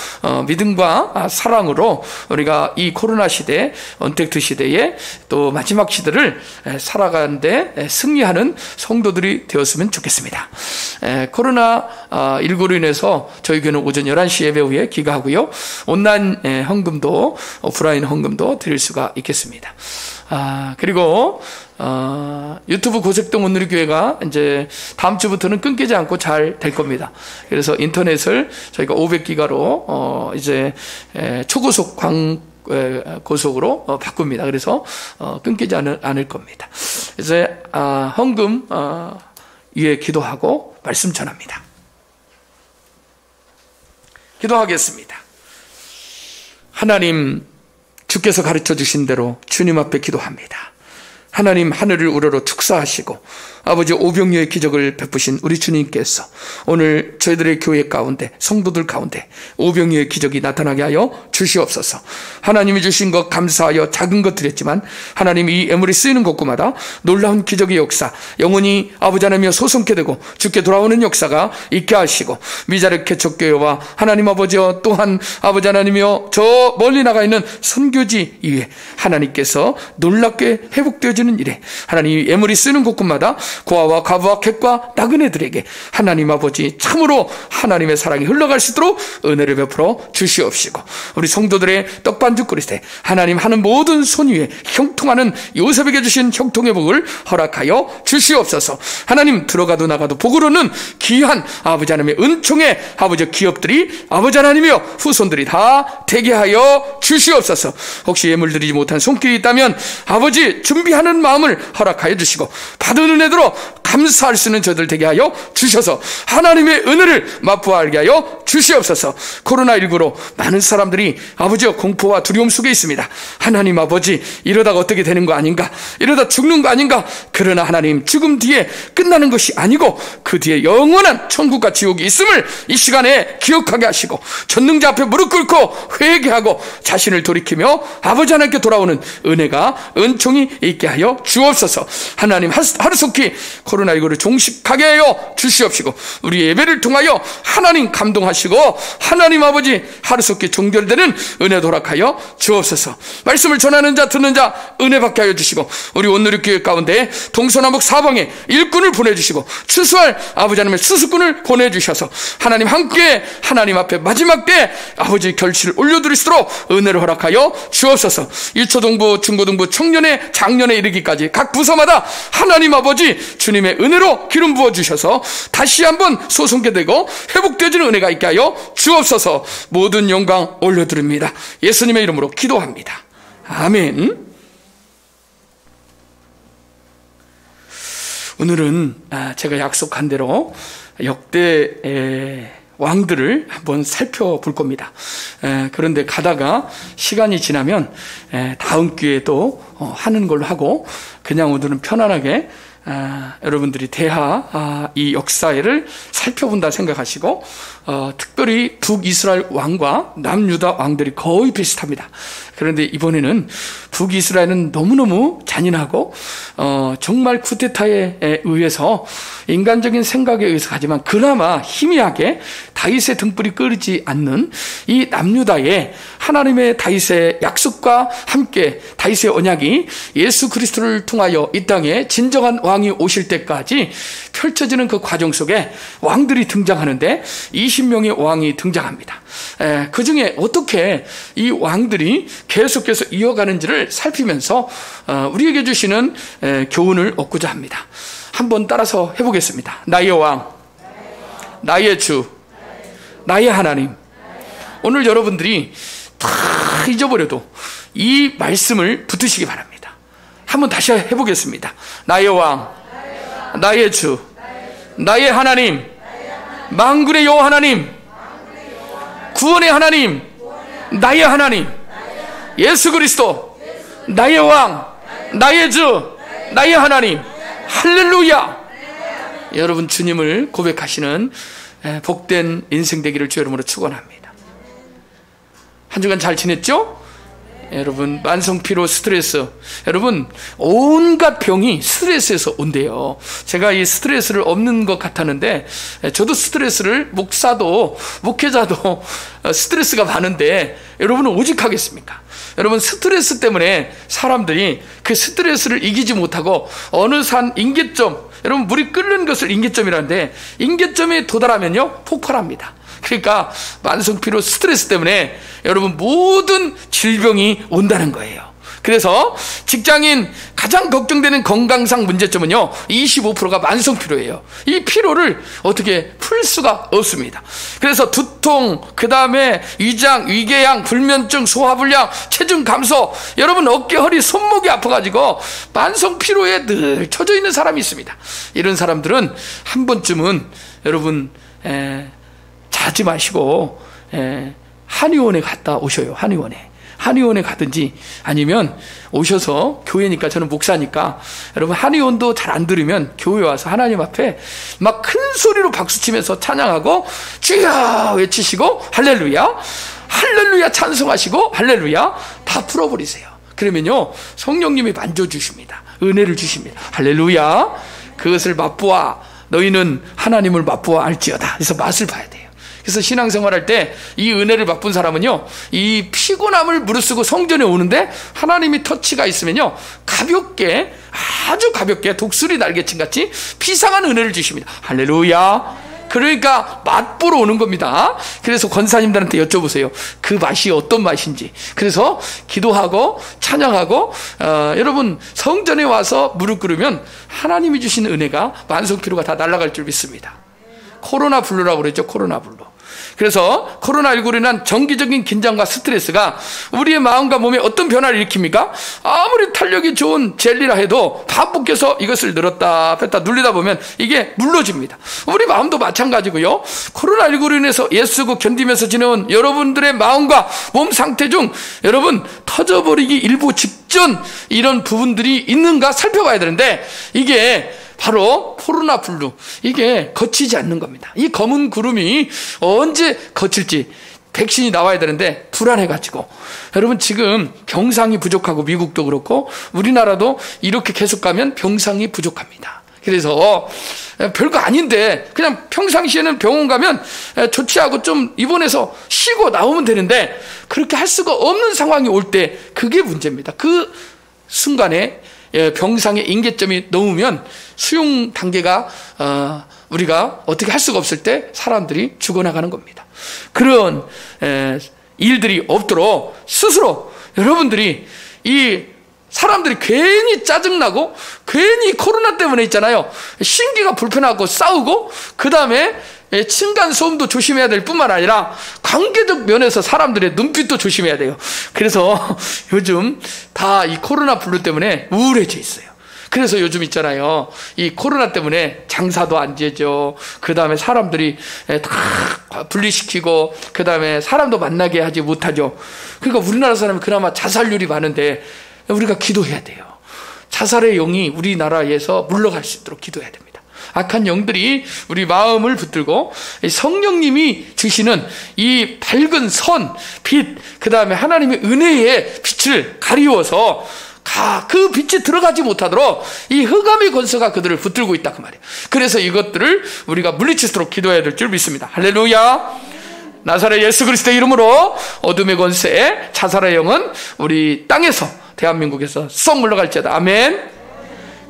믿음과 사랑으로 우리가 이 코로나 시대, 언택트 시대에 또 마지막 시대를 살아가는데 승리하는 성도들이 되었으면 좋겠습니다. 코로나 19로 인해서 저희 교회는 오전 11시 예배 후에 기가하고요, 온라인 헌금도, 오프라인 헌금도 드릴 수가 있겠습니다. 그리고 유튜브 고색동 온누리교회가 이제 다음 주부터는 끊기지 않고 잘 될 겁니다. 그래서 인터넷을 저희가 500기가로 이제 초고속 고속으로 바꿉니다. 그래서 끊기지 않을 겁니다. 이제 헌금 위에 기도하고 말씀 전합니다. 기도하겠습니다. 하나님, 주께서 가르쳐 주신 대로 주님 앞에 기도합니다. 하나님, 하늘을 우러러 축사하시고 아버지 오병이어의 기적을 베푸신 우리 주님께서 오늘 저희들의 교회 가운데, 성도들 가운데 오병이어의 기적이 나타나게 하여 주시옵소서. 하나님이 주신 것 감사하여 작은 것 드렸지만 하나님, 이 애물이 쓰이는 곳마다 놀라운 기적의 역사, 영원히 아버지 하나님이여 소송케 되고 주께 돌아오는 역사가 있게 하시고, 미자르 개척교회와 하나님 아버지여 또한 아버지 하나님이여 저 멀리 나가 있는 선교지 이외에 하나님께서 놀랍게 회복되어지는 일에 하나님, 애물이 쓰는 곳마다 고아와 가부와 객과 나그네들에게 하나님 아버지 참으로 하나님의 사랑이 흘러갈 수 있도록 은혜를 베풀어 주시옵시고, 우리 성도들의 떡반죽 그릇에 하나님 하는 모든 손 위에 형통하는 요셉에게 주신 형통의 복을 허락하여 주시옵소서. 하나님, 들어가도 나가도 복으로는 귀한 아버지 하나님의 은총의 아버지 기업들이 아버지 하나님이여 후손들이 다 되게 하여 주시옵소서. 혹시 예물 드리지 못한 손길이 있다면 아버지 준비하는 마음을 허락하여 주시고, 받은 은혜대로 감사할 수 있는 저들 되게 하여 주셔서 하나님의 은혜를 맛보아 알게 하여 주시옵소서. 코로나19로 많은 사람들이 아버지여 공포와 두려움 속에 있습니다. 하나님 아버지, 이러다가 어떻게 되는 거 아닌가, 이러다 죽는 거 아닌가. 그러나 하나님, 죽음 뒤에 끝나는 것이 아니고 그 뒤에 영원한 천국과 지옥이 있음을 이 시간에 기억하게 하시고, 전능자 앞에 무릎 꿇고 회개하고 자신을 돌이키며 아버지 하나님께 돌아오는 은혜가, 은총이 있게 하여 주옵소서. 하나님, 하루속히 코로나19를 종식하게 하여 주시옵시고, 우리 예배를 통하여 하나님 감동하시고 하나님 아버지 하루속히 종결되는 은혜 도락하여 주옵소서. 말씀을 전하는 자 듣는 자 은혜 받게 하여 주시고, 우리 온누리교회 가운데 동서남북 사방에 일꾼을 보내주시고 추수할 아버지 하나님의 수수꾼을 보내주셔서 하나님 함께 하나님 앞에 마지막 때 아버지 결실을 올려드릴 수 있도록 은혜를 허락하여 주옵소서. 유초등부, 중고등부, 청년회, 장년에 이르기까지 각 부서마다 하나님 아버지 주님의 은혜로 기름 부어주셔서 다시 한번 소송케 되고 회복되어지는 은혜가 있게 하여 주옵소서. 모든 영광 올려드립니다. 예수님의 이름으로 기도합니다. 아멘. 오늘은 제가 약속한 대로 역대 왕들을 한번 살펴볼 겁니다. 그런데 가다가 시간이 지나면 다음 기회에도 하는 걸로 하고, 그냥 오늘은 편안하게 여러분들이 이 역사를 살펴본다 생각하시고, 특별히 북이스라엘 왕과 남유다 왕들이 거의 비슷합니다. 그런데 이번에는 북이스라엘은 너무너무 잔인하고 정말 쿠데타에 의해서 인간적인 생각에 의해서 가지만 그나마 희미하게 다윗의 등불이 끄르지 않는 이 남유다에 하나님의 다윗의 약속과 함께 다윗의 언약이 예수 그리스도를 통하여 이 땅에 진정한 왕이 오실 때까지 펼쳐지는 그 과정 속에 왕들이 등장하는데 20명의 왕이 등장합니다. 그 중에 어떻게 이 왕들이 계속해서 이어가는지를 살피면서 우리에게 주시는 교훈을 얻고자 합니다. 한번 따라서 해보겠습니다. 나의 왕, 나의 주, 나의 하나님. 오늘 여러분들이 다 잊어버려도 이 말씀을 붙으시기 바랍니다. 한번 다시 해보겠습니다. 나의 왕, 나의 주, 나의 하나님, 만군의 여호와 하나님, 구원의 하나님, 나의 하나님, 예수 그리스도, 나의 왕, 나의 주, 나의 하나님. 할렐루야. 여러분, 주님을 고백하시는 복된 인생 되기를 주 이름으로 축원합니다. 한 주간 잘 지냈죠? 여러분 만성피로, 스트레스, 여러분 온갖 병이 스트레스에서 온대요. 제가 이 스트레스를 없는 것 같았는데, 저도 스트레스를, 목사도 목회자도 스트레스가 많은데 여러분은 오직 하겠습니까? 여러분 스트레스 때문에 사람들이 그 스트레스를 이기지 못하고 어느 산 임계점, 여러분 물이 끓는 것을 임계점이라는데 임계점에 도달하면요 폭발합니다. 그러니까 만성피로, 스트레스 때문에 여러분 모든 질병이 온다는 거예요. 그래서 직장인 가장 걱정되는 건강상 문제점은요 25%가 만성피로예요. 이 피로를 어떻게 풀 수가 없습니다. 그래서 두통, 그 다음에 위장, 위궤양, 불면증, 소화불량, 체중 감소, 여러분 어깨, 허리, 손목이 아파가지고 만성피로에 늘 처져 있는 사람이 있습니다. 이런 사람들은 한 번쯤은 여러분 자지 마시고 한의원에 갔다 오셔요. 한의원에 가든지 아니면 오셔서, 교회니까 저는 목사니까 여러분 한의원도 잘 안 들으면 교회 와서 하나님 앞에 막 큰 소리로 박수치면서 찬양하고 주여 외치시고 할렐루야, 할렐루야 찬송하시고 할렐루야 다 풀어버리세요. 그러면요 성령님이 만져주십니다. 은혜를 주십니다. 할렐루야. 그것을 맛보아 너희는 하나님을 맛보아 알지어다. 그래서 맛을 봐야 돼요. 그래서 신앙생활할 때 이 은혜를 맛본 사람은요 이 피곤함을 무릅쓰고 성전에 오는데 하나님이 터치가 있으면요 가볍게, 아주 가볍게 독수리 날개침같이 비상한 은혜를 주십니다. 할렐루야. 그러니까 맛보러 오는 겁니다. 그래서 권사님들한테 여쭤보세요. 그 맛이 어떤 맛인지. 그래서 기도하고 찬양하고 여러분 성전에 와서 무릎 꿇으면 하나님이 주신 은혜가, 만성피로가 다 날아갈 줄 믿습니다. 코로나 블루라고 그랬죠. 코로나 블루. 그래서 코로나19로 인한 정기적인 긴장과 스트레스가 우리의 마음과 몸에 어떤 변화를 일으킵니까? 아무리 탄력이 좋은 젤리라 해도 반복해서 이것을 늘었다 뺐다 눌리다 보면 이게 물러집니다. 우리 마음도 마찬가지고요. 코로나19로 인해서 애쓰고 견디면서 지내온 여러분들의 마음과 몸 상태 중 여러분 터져버리기 일보 직전 이런 부분들이 있는가 살펴봐야 되는데, 이게 바로 코로나 블루, 이게 거치지 않는 겁니다. 이 검은 구름이 언제 거칠지, 백신이 나와야 되는데 불안해가지고 여러분 지금 병상이 부족하고, 미국도 그렇고 우리나라도 이렇게 계속 가면 병상이 부족합니다. 그래서 별거 아닌데 그냥 평상시에는 병원 가면 조치하고 좀 입원해서 쉬고 나오면 되는데 그렇게 할 수가 없는 상황이 올 때 그게 문제입니다. 그 순간에 병상의 임계점이 넘으면 수용 단계가 우리가 어떻게 할 수가 없을 때 사람들이 죽어나가는 겁니다. 그런 일들이 없도록 스스로 여러분들이, 이 사람들이 괜히 짜증나고 괜히 코로나 때문에 있잖아요, 신기가 불편하고 싸우고, 그 다음에 층간소음도 조심해야 될 뿐만 아니라 관계적 면에서 사람들의 눈빛도 조심해야 돼요. 그래서 요즘 다 이 코로나 블루 때문에 우울해져 있어요. 그래서 요즘 있잖아요, 이 코로나 때문에 장사도 안 되죠. 그 다음에 사람들이 다 분리시키고, 그 다음에 사람도 만나게 하지 못하죠. 그러니까 우리나라 사람이 그나마 자살률이 많은데 우리가 기도해야 돼요. 자살의 영이 우리나라에서 물러갈 수 있도록 기도해야 됩니다. 악한 영들이 우리 마음을 붙들고 성령님이 주시는 이 밝은 선, 빛, 그 다음에 하나님의 은혜의 빛을 가리워서 그 빛이 들어가지 못하도록 이 흑암의 권세가 그들을 붙들고 있다, 그 말이에요. 그래서 이것들을 우리가 물리치도록 기도해야 될 줄 믿습니다. 할렐루야. 나사렛 예수 그리스도의 이름으로 어둠의 권세, 자살의 영은 우리 땅에서, 대한민국에서 썩 물러갈지어다. 아멘.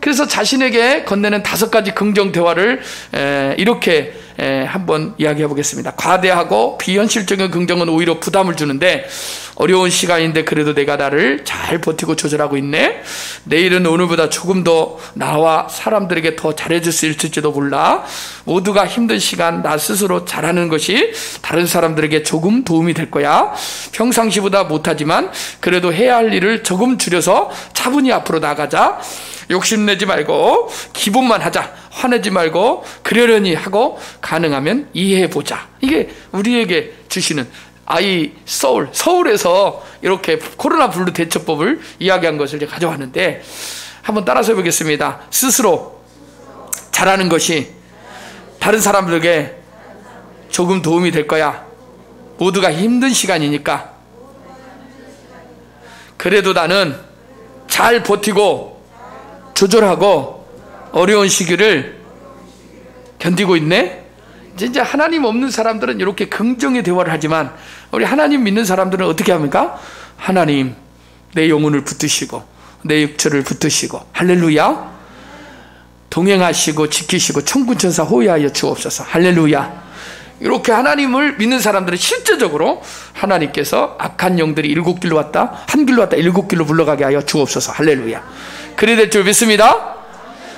그래서 자신에게 건네는 5가지 긍정 대화를 이렇게 한번 이야기해 보겠습니다. 과대하고 비현실적인 긍정은 오히려 부담을 주는데, 어려운 시간인데 그래도 내가 나를 잘 버티고 조절하고 있네. 내일은 오늘보다 조금 더 나와 사람들에게 더 잘해줄 수 있을지도 몰라. 모두가 힘든 시간 나 스스로 잘하는 것이 다른 사람들에게 조금 도움이 될 거야. 평상시보다 못하지만 그래도 해야 할 일을 조금 줄여서 차분히 앞으로 나가자. 욕심내지 말고 기본만 하자. 화내지 말고 그러려니 하고 가능하면 이해해보자. 이게 우리에게 주시는 아이 서울에서 이렇게 코로나 블루 대처법을 이야기한 것을 이제 가져왔는데, 한번 따라서 해보겠습니다. 스스로 잘하는 것이 다른 사람들에게 조금 도움이 될 거야. 모두가 힘든 시간이니까 그래도 나는 잘 버티고 조절하고 어려운 시기를 견디고 있네. 이제 하나님 없는 사람들은 이렇게 긍정의 대화를 하지만 우리 하나님 믿는 사람들은 어떻게 합니까? 하나님, 내 영혼을 붙드시고 내 육체를 붙드시고 할렐루야, 동행하시고 지키시고 천군천사 호위하여 주옵소서 할렐루야. 이렇게 하나님을 믿는 사람들은 실제적으로 하나님께서 악한 영들이 7길로 왔다, 한 길로 왔다, 7길로 물러가게 하여 주옵소서 할렐루야. 그리 될 줄 믿습니다.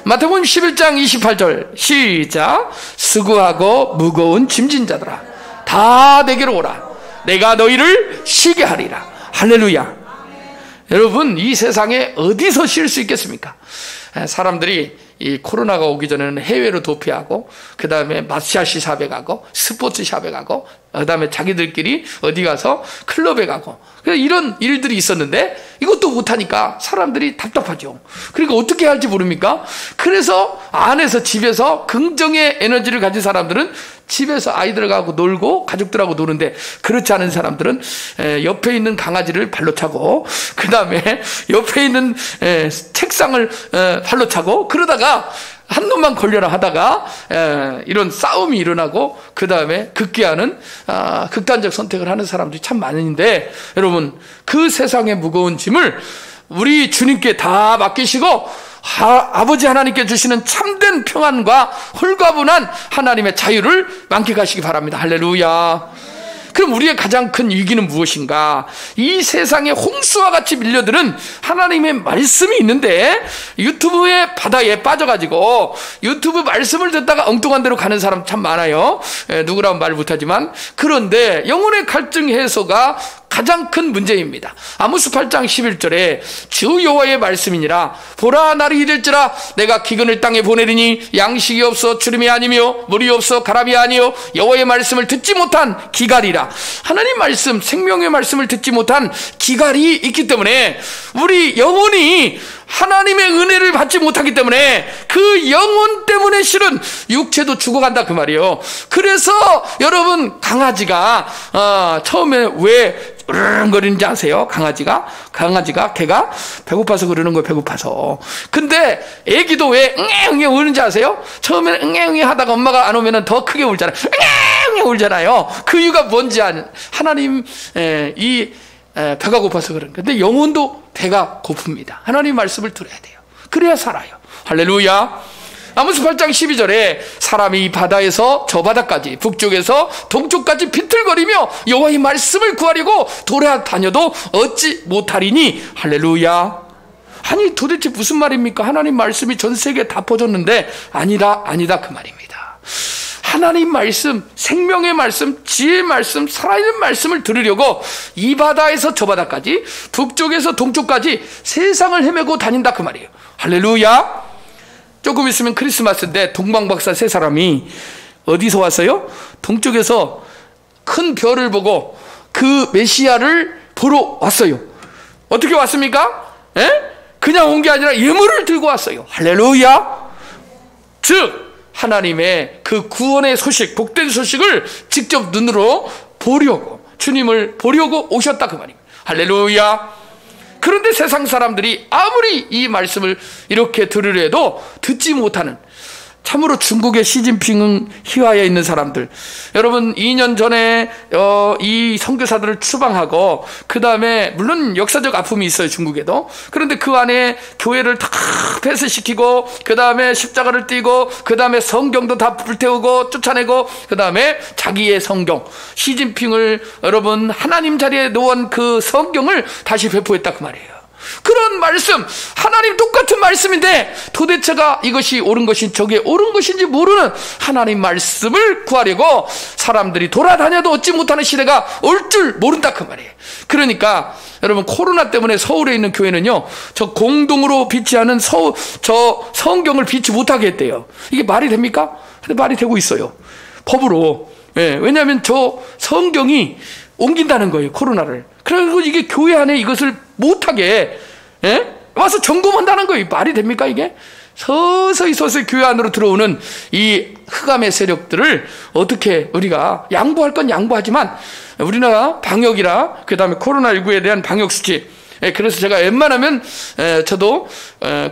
마태복음 11장 28절 시작. 수고하고 무거운 짐진 자들아 다 내게로 오라. 내가 너희를 쉬게 하리라. 할렐루야. 여러분, 이 세상에 어디서 쉴 수 있겠습니까? 사람들이 이 코로나가 오기 전에는 해외로 도피하고, 그 다음에 마사지 샵에 가고, 스포츠 샵에 가고, 그 다음에 자기들끼리 어디 가서 클럽에 가고, 이런 일들이 있었는데 이것도 못하니까 사람들이 답답하죠. 그러니까 어떻게 할지 모릅니까? 그래서 안에서 집에서 긍정의 에너지를 가진 사람들은 집에서 아이들하고 놀고 가족들하고 노는데, 그렇지 않은 사람들은 옆에 있는 강아지를 발로 차고, 그 다음에 옆에 있는 책상을 발로 차고, 그러다가 한 놈만 걸려라 하다가 이런 싸움이 일어나고, 그 다음에 극기하는 극단적 선택을 하는 사람들이 참 많은데, 여러분, 그 세상의 무거운 짐을 우리 주님께 다 맡기시고 아버지 하나님께 주시는 참된 평안과 홀가분한 하나님의 자유를 만끽하시기 바랍니다. 할렐루야. 그럼 우리의 가장 큰 위기는 무엇인가? 이 세상에 홍수와 같이 밀려드는 하나님의 말씀이 있는데 유튜브의 바다에 빠져가지고 유튜브 말씀을 듣다가 엉뚱한 데로 가는 사람 참 많아요. 누구라면 말 못하지만. 그런데 영혼의 갈등 해소가 가장 큰 문제입니다. 아모스 8장 11절에 주 여호와의 말씀이니라. 보라, 날이 이를지라 내가 기근을 땅에 보내리니 양식이 없어 주름이 아니며 물이 없어 가람이 아니요 여호와의 말씀을 듣지 못한 기갈이라. 하나님 말씀, 생명의 말씀을 듣지 못한 기갈이 있기 때문에 우리 영혼이 하나님의 은혜를 받지 못하기 때문에 그 영혼 때문에 실은 육체도 죽어간다 그 말이에요. 그래서 여러분, 강아지가 처음에 왜 으르렁거리는지 아세요? 강아지가 걔가 배고파서 그러는 거예요. 배고파서. 근데 애기도 왜 응애응애 우는지 아세요? 처음에는 응애응애 하다가 엄마가 안 오면 더 크게 울잖아요. 응애응애 울잖아요. 그 이유가 뭔지 하나님 배가 고파서 그런 거예요. 근데 영혼도 배가 고픕니다. 하나님 말씀을 들어야 돼요. 그래야 살아요. 할렐루야. 아모스 8장 12절에 사람이 바다에서 저 바다까지 북쪽에서 동쪽까지 비틀거리며 여호와의 말씀을 구하려고 돌아다녀도 얻지 못하리니. 할렐루야. 아니 도대체 무슨 말입니까? 하나님 말씀이 전 세계에 다 퍼졌는데 아니다 그 말입니다. 하나님 말씀, 생명의 말씀, 지혜의 말씀, 살아있는 말씀을 들으려고 이 바다에서 저 바다까지 북쪽에서 동쪽까지 세상을 헤매고 다닌다 그 말이에요. 할렐루야. 조금 있으면 크리스마스인데 동방박사 3사람이 어디서 왔어요? 동쪽에서 큰 별을 보고 그 메시아를 보러 왔어요. 어떻게 왔습니까? 그냥 온 게 아니라 예물을 들고 왔어요. 할렐루야. 즉 하나님의 그 구원의 소식, 복된 소식을 직접 눈으로 보려고, 주님을 보려고 오셨다 그 말입니다. 할렐루야. 그런데 세상 사람들이 아무리 이 말씀을 이렇게 들으려 해도 듣지 못하는, 참으로 중국의 시진핑은 희화에 있는 사람들, 여러분 2년 전에 이 선교사들을 추방하고 그 다음에 물론 역사적 아픔이 있어요 중국에도. 그런데 그 안에 교회를 다 폐쇄시키고 그 다음에 십자가를 띄고 그 다음에 성경도 다 불태우고 쫓아내고 그 다음에 자기의 성경, 시진핑을 여러분 하나님 자리에 놓은 그 성경을 다시 배포했다 그 말이에요. 그런 말씀, 하나님 똑같은 말씀인데 도대체가 이것이 옳은 것인지 저게 옳은 것인지 모르는 하나님 말씀을 구하려고 사람들이 돌아다녀도 얻지 못하는 시대가 올 줄 모른다 그 말이에요. 그러니까 여러분 코로나 때문에 서울에 있는 교회는요 저 공동으로 비치하는 저 성경을 비치 못하게 했대요. 이게 말이 됩니까? 근데 말이 되고 있어요 법으로. 왜냐하면 저 성경이 옮긴다는 거예요 코로나를. 그리고 이게 교회 안에 이것을 못하게 와서 점검한다는 거예요. 말이 됩니까 이게? 서서히 교회 안으로 들어오는 이 흑암의 세력들을 어떻게 우리가 양보할 건 양보하지만 우리나라 방역이라 그 다음에 코로나19에 대한 방역수칙 그래서 제가 웬만하면 저도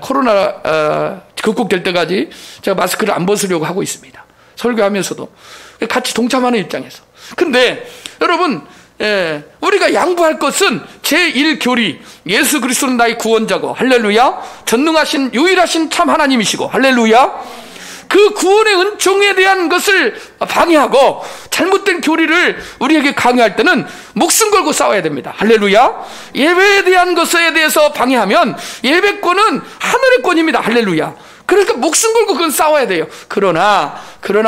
코로나 극복될 때까지 제가 마스크를 안 벗으려고 하고 있습니다. 설교하면서도 같이 동참하는 입장에서. 근데 여러분, 우리가 양보할 것은 제1교리, 예수 그리스도는 나의 구원자고, 할렐루야, 전능하신 유일하신 참 하나님이시고, 할렐루야, 그 구원의 은총에 대한 것을 방해하고 잘못된 교리를 우리에게 강요할 때는 목숨 걸고 싸워야 됩니다. 할렐루야. 예배에 대한 것에 대해서 방해하면 예배권은 하늘의 권입니다. 할렐루야. 그러니까 목숨 걸고 그건 싸워야 돼요. 그러나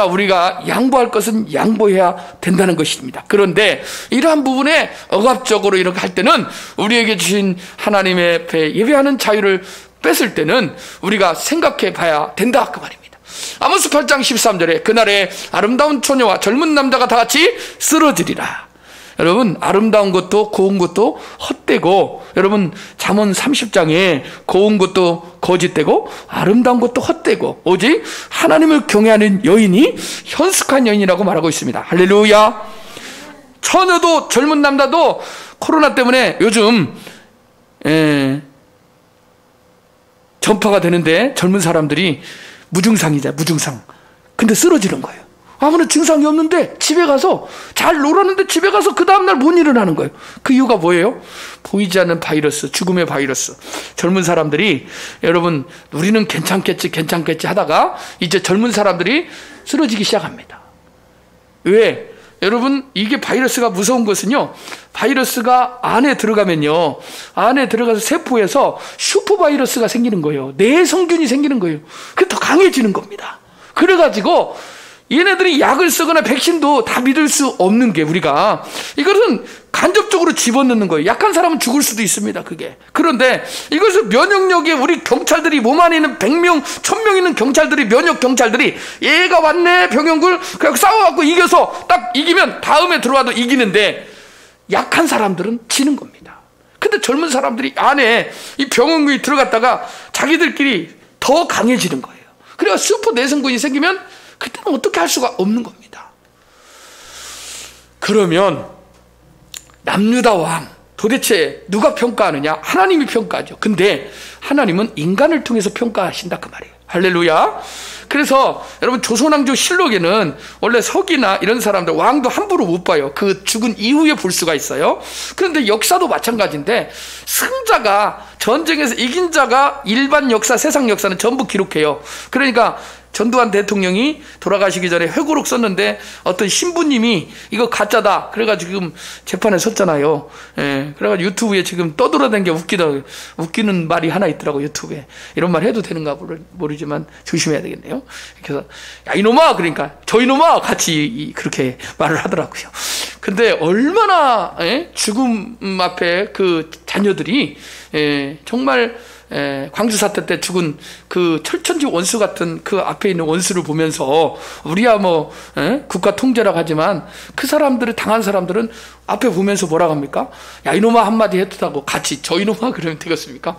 우리가 양보할 것은 양보해야 된다는 것입니다. 그런데 이러한 부분에 억압적으로 이렇게 할 때는 우리에게 주신 하나님의 앞에 예배하는 자유를 뺏을 때는 우리가 생각해 봐야 된다 그 말입니다. 아모스 8장 13절에 그날에 아름다운 처녀와 젊은 남자가 다 같이 쓰러지리라. 여러분, 아름다운 것도 고운 것도 헛되고, 여러분 잠언 30장에 고운 것도 거짓되고 아름다운 것도 헛되고 오직 하나님을 경외하는 여인이 현숙한 여인이라고 말하고 있습니다. 할렐루야. 처녀도 젊은 남자도 코로나 때문에 요즘 전파가 되는데 젊은 사람들이 무증상이자 무증상. 근데 쓰러지는 거예요. 아무런 증상이 없는데 집에 가서 잘 놀았는데 집에 가서 그 다음날 못 일어나는 거예요. 그 이유가 뭐예요? 보이지 않는 바이러스, 죽음의 바이러스. 젊은 사람들이, 여러분, 우리는 괜찮겠지 하다가 이제 젊은 사람들이 쓰러지기 시작합니다. 왜? 여러분, 이게 바이러스가 무서운 것은요, 바이러스가 안에 들어가면요, 안에 들어가서 세포에서 슈퍼바이러스가 생기는 거예요. 내성균이 생기는 거예요. 그게 더 강해지는 겁니다. 그래가지고 얘네들이 약을 쓰거나 백신도 다 믿을 수 없는 게, 우리가 이것은 간접적으로 집어넣는 거예요. 약한 사람은 죽을 수도 있습니다, 그게. 그런데 이것을 면역력에 우리 경찰들이, 몸 안에 있는 100명, 1000명 있는 경찰들이, 면역 경찰들이, 얘가 왔네, 병영굴, 그냥 싸워갖고 이겨서 딱 이기면 다음에 들어와도 이기는데, 약한 사람들은 지는 겁니다. 근데 젊은 사람들이 안에 이 병원구에 들어갔다가 자기들끼리 더 강해지는 거예요. 그래서 슈퍼 내성군이 생기면 그때는 어떻게 할 수가 없는 겁니다. 그러면 남유다 왕 도대체 누가 평가하느냐? 하나님이 평가하죠. 근데 하나님은 인간을 통해서 평가하신다 그 말이에요. 할렐루야. 그래서 여러분, 조선왕조 실록에는 원래 서기나 이런 사람들 왕도 함부로 못 봐요. 그 죽은 이후에 볼 수가 있어요. 그런데 역사도 마찬가지인데, 승자가, 전쟁에서 이긴 자가 일반 역사, 세상 역사는 전부 기록해요. 그러니까 전두환 대통령이 돌아가시기 전에 회고록 썼는데 어떤 신부님이 이거 가짜다 그래가지고 지금 재판에 섰잖아요. 그래가지고 유튜브에 지금 떠돌아다니는 게 웃기는 말이 하나 있더라고. 유튜브에 이런 말 해도 되는가 모르지만 조심해야 되겠네요. 그래서 야 이놈아, 그러니까 저 이놈아 같이 그렇게 말을 하더라고요. 근데 얼마나 죽음 앞에 그 자녀들이 정말 광주 사태 때 죽은 그 철천지 원수 같은 그 앞에 있는 원수를 보면서, 우리야 뭐 국가 통제라고 하지만 그 사람들을 당한 사람들은 앞에 보면서 뭐라고 합니까? 야 이놈아 한마디 해도 같이 저 이놈아 그러면 되겠습니까?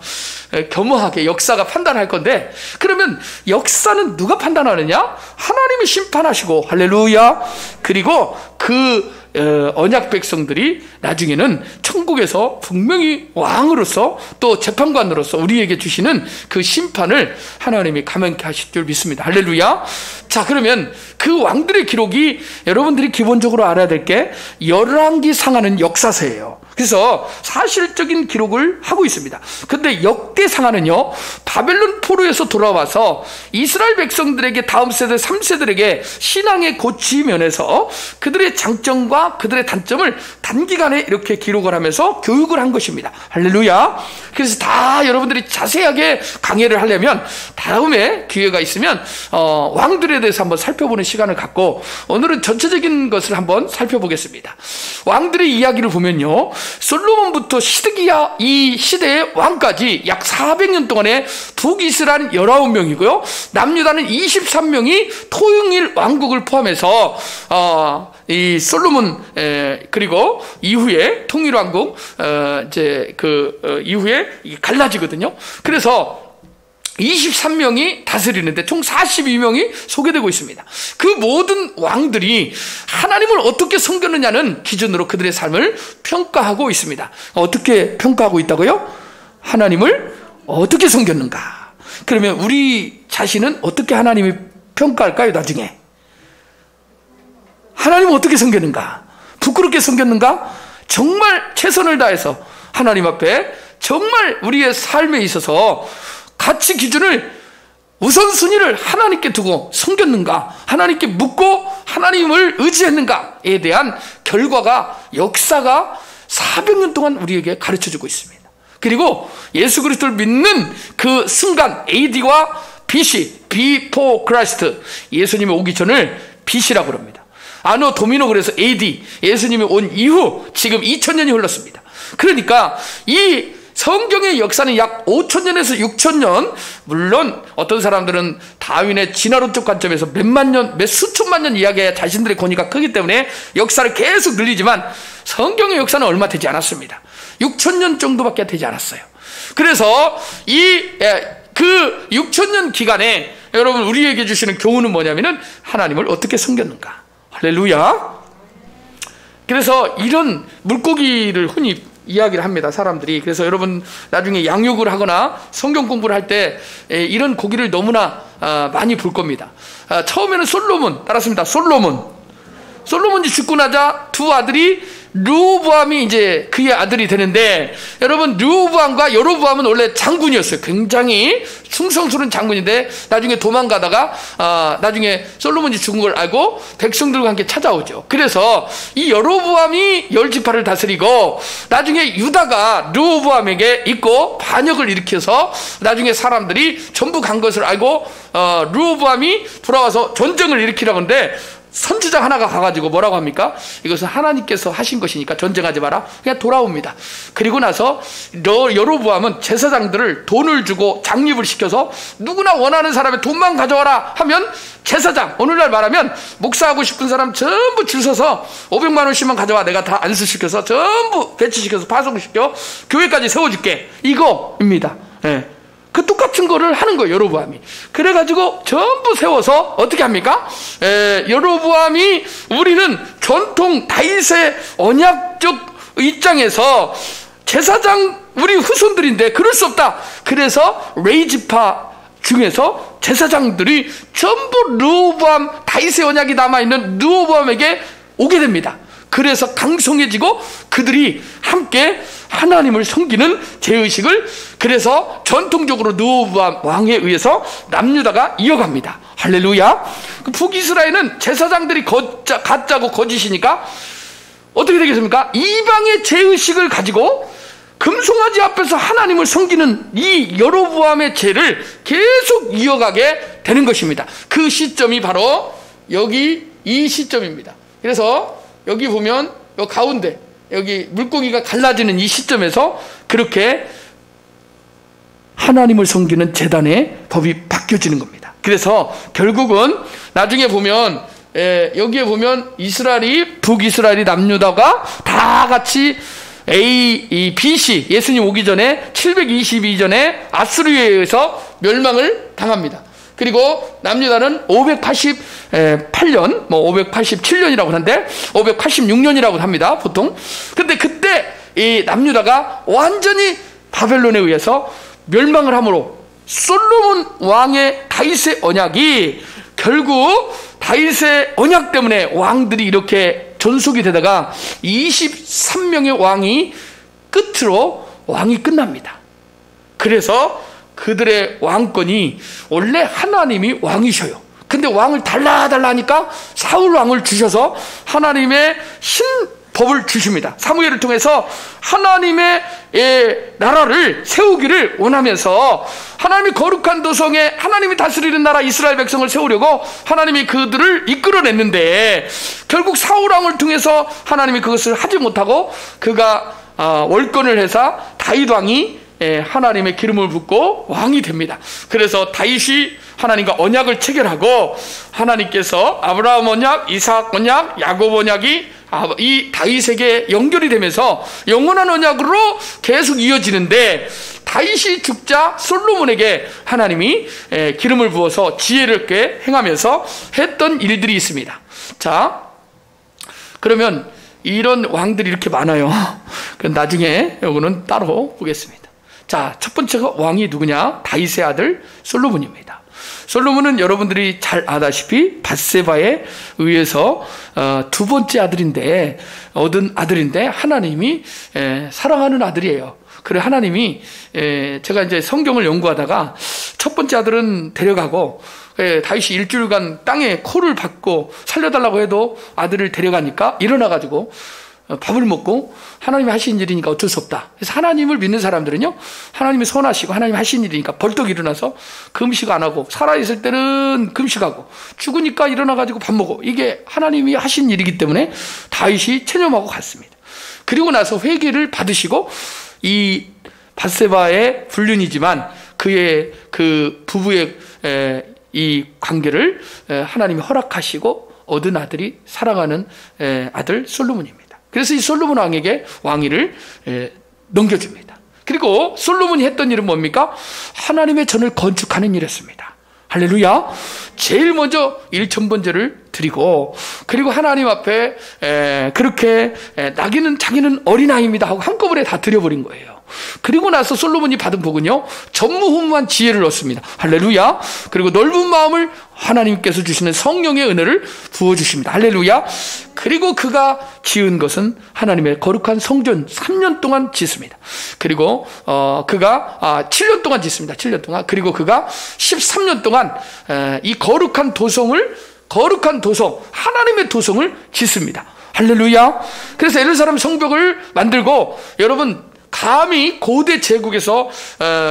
겸허하게 역사가 판단할 건데, 그러면 역사는 누가 판단하느냐? 하나님이 심판하시고, 할렐루야. 그리고 그 언약 백성들이 나중에는 천국에서 분명히 왕으로서 또 재판관으로서 우리에게 주시는 그 심판을 하나님이 감행케 하실 줄 믿습니다. 할렐루야. 자, 그러면 그 왕들의 기록이 여러분들이 기본적으로 알아야 될 게 열왕기상하는 역사서예요. 그래서 사실적인 기록을 하고 있습니다. 근데 역대상하는요, 바벨론 포로에서 돌아와서 이스라엘 백성들에게, 다음 세대 3세들에게 신앙의 고치 면에서 그들의 장점과 그들의 단점을 단기간에 이렇게 기록을 하면서 교육을 한 것입니다. 할렐루야. 그래서 다 여러분들이 자세하게 강의를 하려면 다음에 기회가 있으면 왕들에 대해서 한번 살펴보는 시간을 갖고, 오늘은 전체적인 것을 한번 살펴보겠습니다. 왕들의 이야기를 보면요, 솔로몬부터 시드기야 이 시대의 왕까지 약 400년 동안에 북이스라엘 19명이고요 남유다는 23명이 토용일 왕국을 포함해서 이 솔로몬 그리고 이후에 통일왕국 이제 이후에 갈라지거든요. 그래서 23명이 다스리는데 총 42명이 소개되고 있습니다. 그 모든 왕들이 하나님을 어떻게 섬겼느냐는 기준으로 그들의 삶을 평가하고 있습니다. 어떻게 평가하고 있다고요? 하나님을 어떻게 섬겼는가? 그러면 우리 자신은 어떻게 하나님이 평가할까요? 나중에 하나님을 어떻게 섬겼는가? 부끄럽게 섬겼는가? 정말 최선을 다해서 하나님 앞에 정말 우리의 삶에 있어서 가치 기준을 우선순위를 하나님께 두고 섬겼는가? 하나님께 묻고 하나님을 의지했는가에 대한 결과가, 역사가 400년 동안 우리에게 가르쳐주고 있습니다. 그리고 예수 그리스도를 믿는 그 순간, AD와 BC, Before Christ, 예수님이 오기 전을 BC라고 합니다. 아노 도미노, 그래서 AD, 예수님이 온 이후 지금 2000년이 흘렀습니다. 그러니까 이 성경의 역사는 약 5000년에서 6000년, 물론 어떤 사람들은 다윈의 진화론적 관점에서 몇만 년, 몇 수천만 년 이야기해야 자신들의 권위가 크기 때문에 역사를 계속 늘리지만 성경의 역사는 얼마 되지 않았습니다. 6000년 정도밖에 되지 않았어요. 그래서 그 6000년 기간에 여러분 우리에게 주시는 교훈은 뭐냐면은 하나님을 어떻게 섬겼는가. 할렐루야. 그래서 이런 물고기를 흔히 이야기를 합니다, 사람들이. 그래서 여러분 나중에 양육을 하거나 성경 공부를 할 때 이런 고기를 너무나 많이 볼 겁니다. 처음에는 솔로몬 따랐습니다. 솔로몬이 죽고 나자 두 아들이 르호보암이 이제 그의 아들이 되는데, 여러분 르호보암과 여로보암은 원래 장군이었어요. 굉장히 충성스러운 장군인데 나중에 도망가다가 나중에 솔로몬이 죽은 걸 알고 백성들과 함께 찾아오죠. 그래서 이 여로보암이 10지파를 다스리고 나중에 유다가 르호보암에게 있고 반역을 일으켜서 나중에 사람들이 전부 간 것을 알고 르호보암이 돌아와서 전쟁을 일으키라고 하는데, 선지자 하나가 가가지고 뭐라고 합니까? 이것은 하나님께서 하신 것이니까 전쟁하지 마라. 그냥 돌아옵니다. 그리고 나서 여로보암은 제사장들을 돈을 주고 장립을 시켜서 누구나 원하는 사람의 돈만 가져와라 하면 제사장, 오늘날 말하면 목사하고 싶은 사람 전부 줄 서서 500만 원씩만 가져와, 내가 다 안수시켜서 전부 배치시켜서 파송시켜 교회까지 세워줄게, 이거입니다. 예. 그 똑같은 거를 하는 거예요, 여로보암이. 그래가지고 전부 세워서 어떻게 합니까? 여로보암이, 우리는 전통 다윗의 언약적 입장에서 제사장 우리 후손들인데 그럴 수 없다. 그래서 레이지파 중에서 제사장들이 전부 르호보암, 다윗의 언약이 남아있는 르호보암에게 오게 됩니다. 그래서 강성해지고 그들이 함께 하나님을 섬기는 제의식을, 그래서 전통적으로 르호보암 왕에 의해서 남유다가 이어갑니다. 할렐루야. 북이스라엘은 제사장들이 가짜고 거짓이니까 어떻게 되겠습니까? 이방의 제의식을 가지고 금송아지 앞에서 하나님을 섬기는 이 여로보암의 죄를 계속 이어가게 되는 것입니다. 그 시점이 바로 여기 이 시점입니다. 그래서 여기 보면 요 가운데 여기 물고기가 갈라지는 이 시점에서 그렇게 하나님을 섬기는 제단의 법이 바뀌어지는 겁니다. 그래서 결국은 나중에 보면 여기에 보면 이스라엘이, 북이스라엘이, 남유다가 다 같이 BC, 예수님 오기 전에 722전에 아수르에 의해서 멸망을 당합니다. 그리고 남유다는 588년, 587년이라고 하는데 586년이라고 합니다, 보통. 근데 그때 이 남유다가 완전히 바벨론에 의해서 멸망을 함으로 솔로몬 왕의 다윗의 언약이, 결국 다윗의 언약 때문에 왕들이 이렇게 전속이 되다가 23명의 왕이 끝으로 왕이 끝납니다. 그래서 그들의 왕권이, 원래 하나님이 왕이셔요. 근데 왕을 달라 하니까 사울 왕을 주셔서 하나님의 신법을 주십니다. 사무엘을 통해서 하나님의 나라를 세우기를 원하면서 하나님이 거룩한 도성에 하나님이 다스리는 나라 이스라엘 백성을 세우려고 하나님이 그들을 이끌어냈는데, 결국 사울 왕을 통해서 하나님이 그것을 하지 못하고 그가 월권을 해서 다윗 왕이 하나님의 기름을 붓고 왕이 됩니다. 그래서 다윗이 하나님과 언약을 체결하고 하나님께서 아브라함 언약, 이삭 언약, 야곱 언약이 이 다윗에게 연결이 되면서 영원한 언약으로 계속 이어지는데, 다윗이 죽자 솔로몬에게 하나님이 기름을 부어서 지혜롭게 행하면서 했던 일들이 있습니다. 자, 그러면 이런 왕들이 이렇게 많아요. 나중에 이거는 따로 보겠습니다. 자, 첫 번째가 왕이 누구냐? 다윗의 아들 솔로몬입니다. 솔로몬은 여러분들이 잘 아다시피 밧세바에 의해서 두 번째 아들인데, 얻은 아들인데, 하나님이 사랑하는 아들이에요. 그래, 하나님이 제가 이제 성경을 연구하다가 첫 번째 아들은 데려가고, 다윗이 일주일간 땅에 코를 박고 살려달라고 해도 아들을 데려가니까 일어나가지고 밥을 먹고, 하나님이 하신 일이니까 어쩔 수 없다. 그래서 하나님을 믿는 사람들은요, 하나님이 선하시고 하나님이 하신 일이니까 벌떡 일어나서 금식 안 하고, 살아있을 때는 금식하고, 죽으니까 일어나가지고 밥 먹고, 이게 하나님이 하신 일이기 때문에 다윗이 체념하고 갔습니다. 그리고 나서 회개를 받으시고, 이 밧세바의 불륜이지만 그의 그 부부의 이 관계를 하나님이 허락하시고 얻은 아들이 사랑하는 아들 솔로몬입니다. 그래서 이 솔로몬 왕에게 왕위를 넘겨줍니다. 그리고 솔로몬이 했던 일은 뭡니까? 하나님의 전을 건축하는 일이었습니다. 할렐루야. 제일 먼저 일천번제를 드리고, 그리고 하나님 앞에 그렇게 자기는 어린아이입니다 하고 한꺼번에 다 드려버린 거예요. 그리고 나서 솔로몬이 받은 복은요, 전무후무한 지혜를 얻습니다. 할렐루야. 그리고 넓은 마음을 하나님께서 주시는 성령의 은혜를 부어주십니다. 할렐루야. 그리고 그가 지은 것은 하나님의 거룩한 성전 3년 동안 짓습니다. 그리고 그가 7년 동안 짓습니다. 7년 동안. 그리고 그가 13년 동안 이 거룩한 도성, 하나님의 도성을 짓습니다. 할렐루야. 그래서 예루살렘 성벽을 만들고, 여러분 감히 고대 제국에서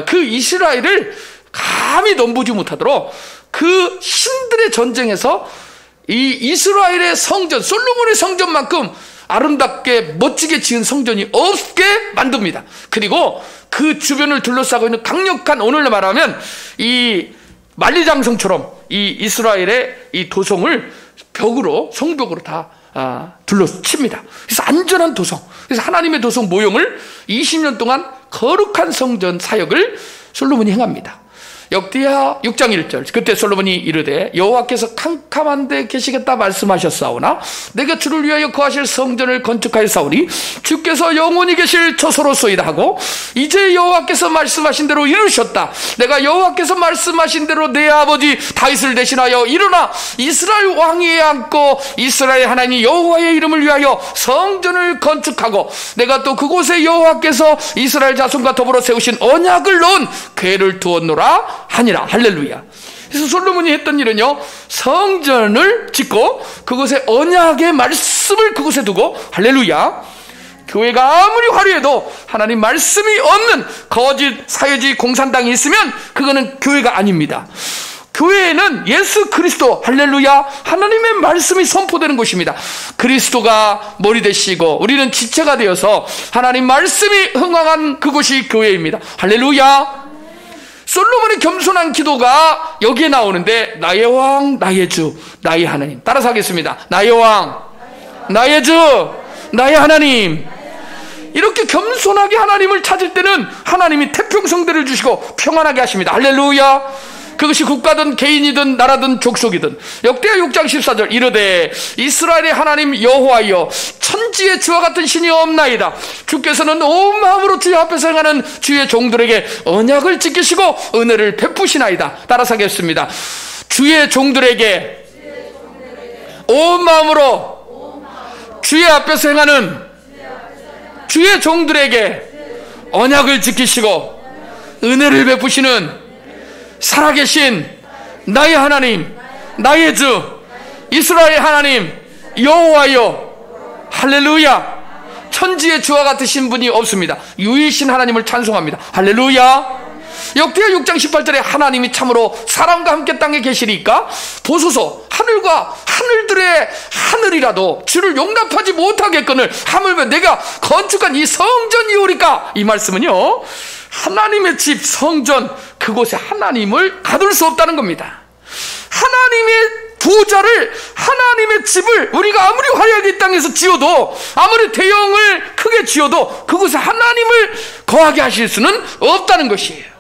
그 이스라엘을 감히 넘보지 못하도록 그 신들의 전쟁에서 이 이스라엘의 성전, 솔로몬의 성전만큼 아름답게 멋지게 지은 성전이 없게 만듭니다. 그리고 그 주변을 둘러싸고 있는 강력한, 오늘날 말하면 이 만리장성처럼 이 이스라엘의 이 도성을 성벽으로 다 둘러칩니다. 그래서 안전한 도성, 그래서 하나님의 도성 모형을 20년 동안 거룩한 성전 사역을 솔로몬이 행합니다. 역대하 6장 1절, 그때 솔로몬이 이르되 여호와께서 캄캄한 데 계시겠다 말씀하셨사오나 내가 주를 위하여 거하실 성전을 건축하였사오니 주께서 영원히 계실 처소로소이다 하고, 이제 여호와께서 말씀하신 대로 이루셨다. 내가 여호와께서 말씀하신 대로 내 아버지 다윗을 대신하여 일어나 이스라엘 왕위에 앉고 이스라엘 하나님 여호와의 이름을 위하여 성전을 건축하고, 내가 또 그곳에 여호와께서 이스라엘 자손과 더불어 세우신 언약을 넣은 궤를 두었노라 하니라. 할렐루야. 그래서 솔로몬이 했던 일은요, 성전을 짓고 그곳에 언약의 말씀을 그곳에 두고, 할렐루야. 교회가 아무리 화려해도 하나님 말씀이 없는 거짓 사회주의 공산당이 있으면 그거는 교회가 아닙니다. 교회에는 예수 그리스도, 할렐루야, 하나님의 말씀이 선포되는 곳입니다. 그리스도가 머리 되시고 우리는 지체가 되어서 하나님 말씀이 흥황한 그곳이 교회입니다. 할렐루야. 솔로몬의 겸손한 기도가 여기에 나오는데, 나의 왕, 나의 주, 나의 하나님. 따라서 하겠습니다. 나의 왕, 나의 주, 나의 하나님. 이렇게 겸손하게 하나님을 찾을 때는 하나님이 태평성대를 주시고 평안하게 하십니다. 할렐루야. 그것이 국가든 개인이든 나라든 족속이든. 역대하 6장 14절 이르되 이스라엘의 하나님 여호와여, 천지에 주와 같은 신이 없나이다. 주께서는 온 마음으로 주의 앞에서 행하는 주의 종들에게 언약을 지키시고 은혜를 베푸시나이다. 따라서 하겠습니다. 주의 종들에게 온 마음으로 주의 앞에서 행하는 주의 종들에게 언약을 지키시고 은혜를 베푸시는 살아계신 나의 하나님, 나의 주, 이스라엘 하나님 여호와여, 할렐루야. 천지의 주와 같으신 분이 없습니다. 유일신 하나님을 찬송합니다. 할렐루야. 역대하 6장 18절에 하나님이 참으로 사람과 함께 땅에 계시리까 보소서, 하늘과 하늘들의 하늘이라도 주를 용납하지 못하겠거늘 하물며 내가 건축한 이 성전이오리까. 이 말씀은요, 하나님의 집, 성전, 그곳에 하나님을 가둘 수 없다는 겁니다. 하나님의 부자를, 하나님의 집을 우리가 아무리 화려하게 이 땅에서 지어도, 아무리 대형을 크게 지어도 그곳에 하나님을 거하게 하실 수는 없다는 것이에요.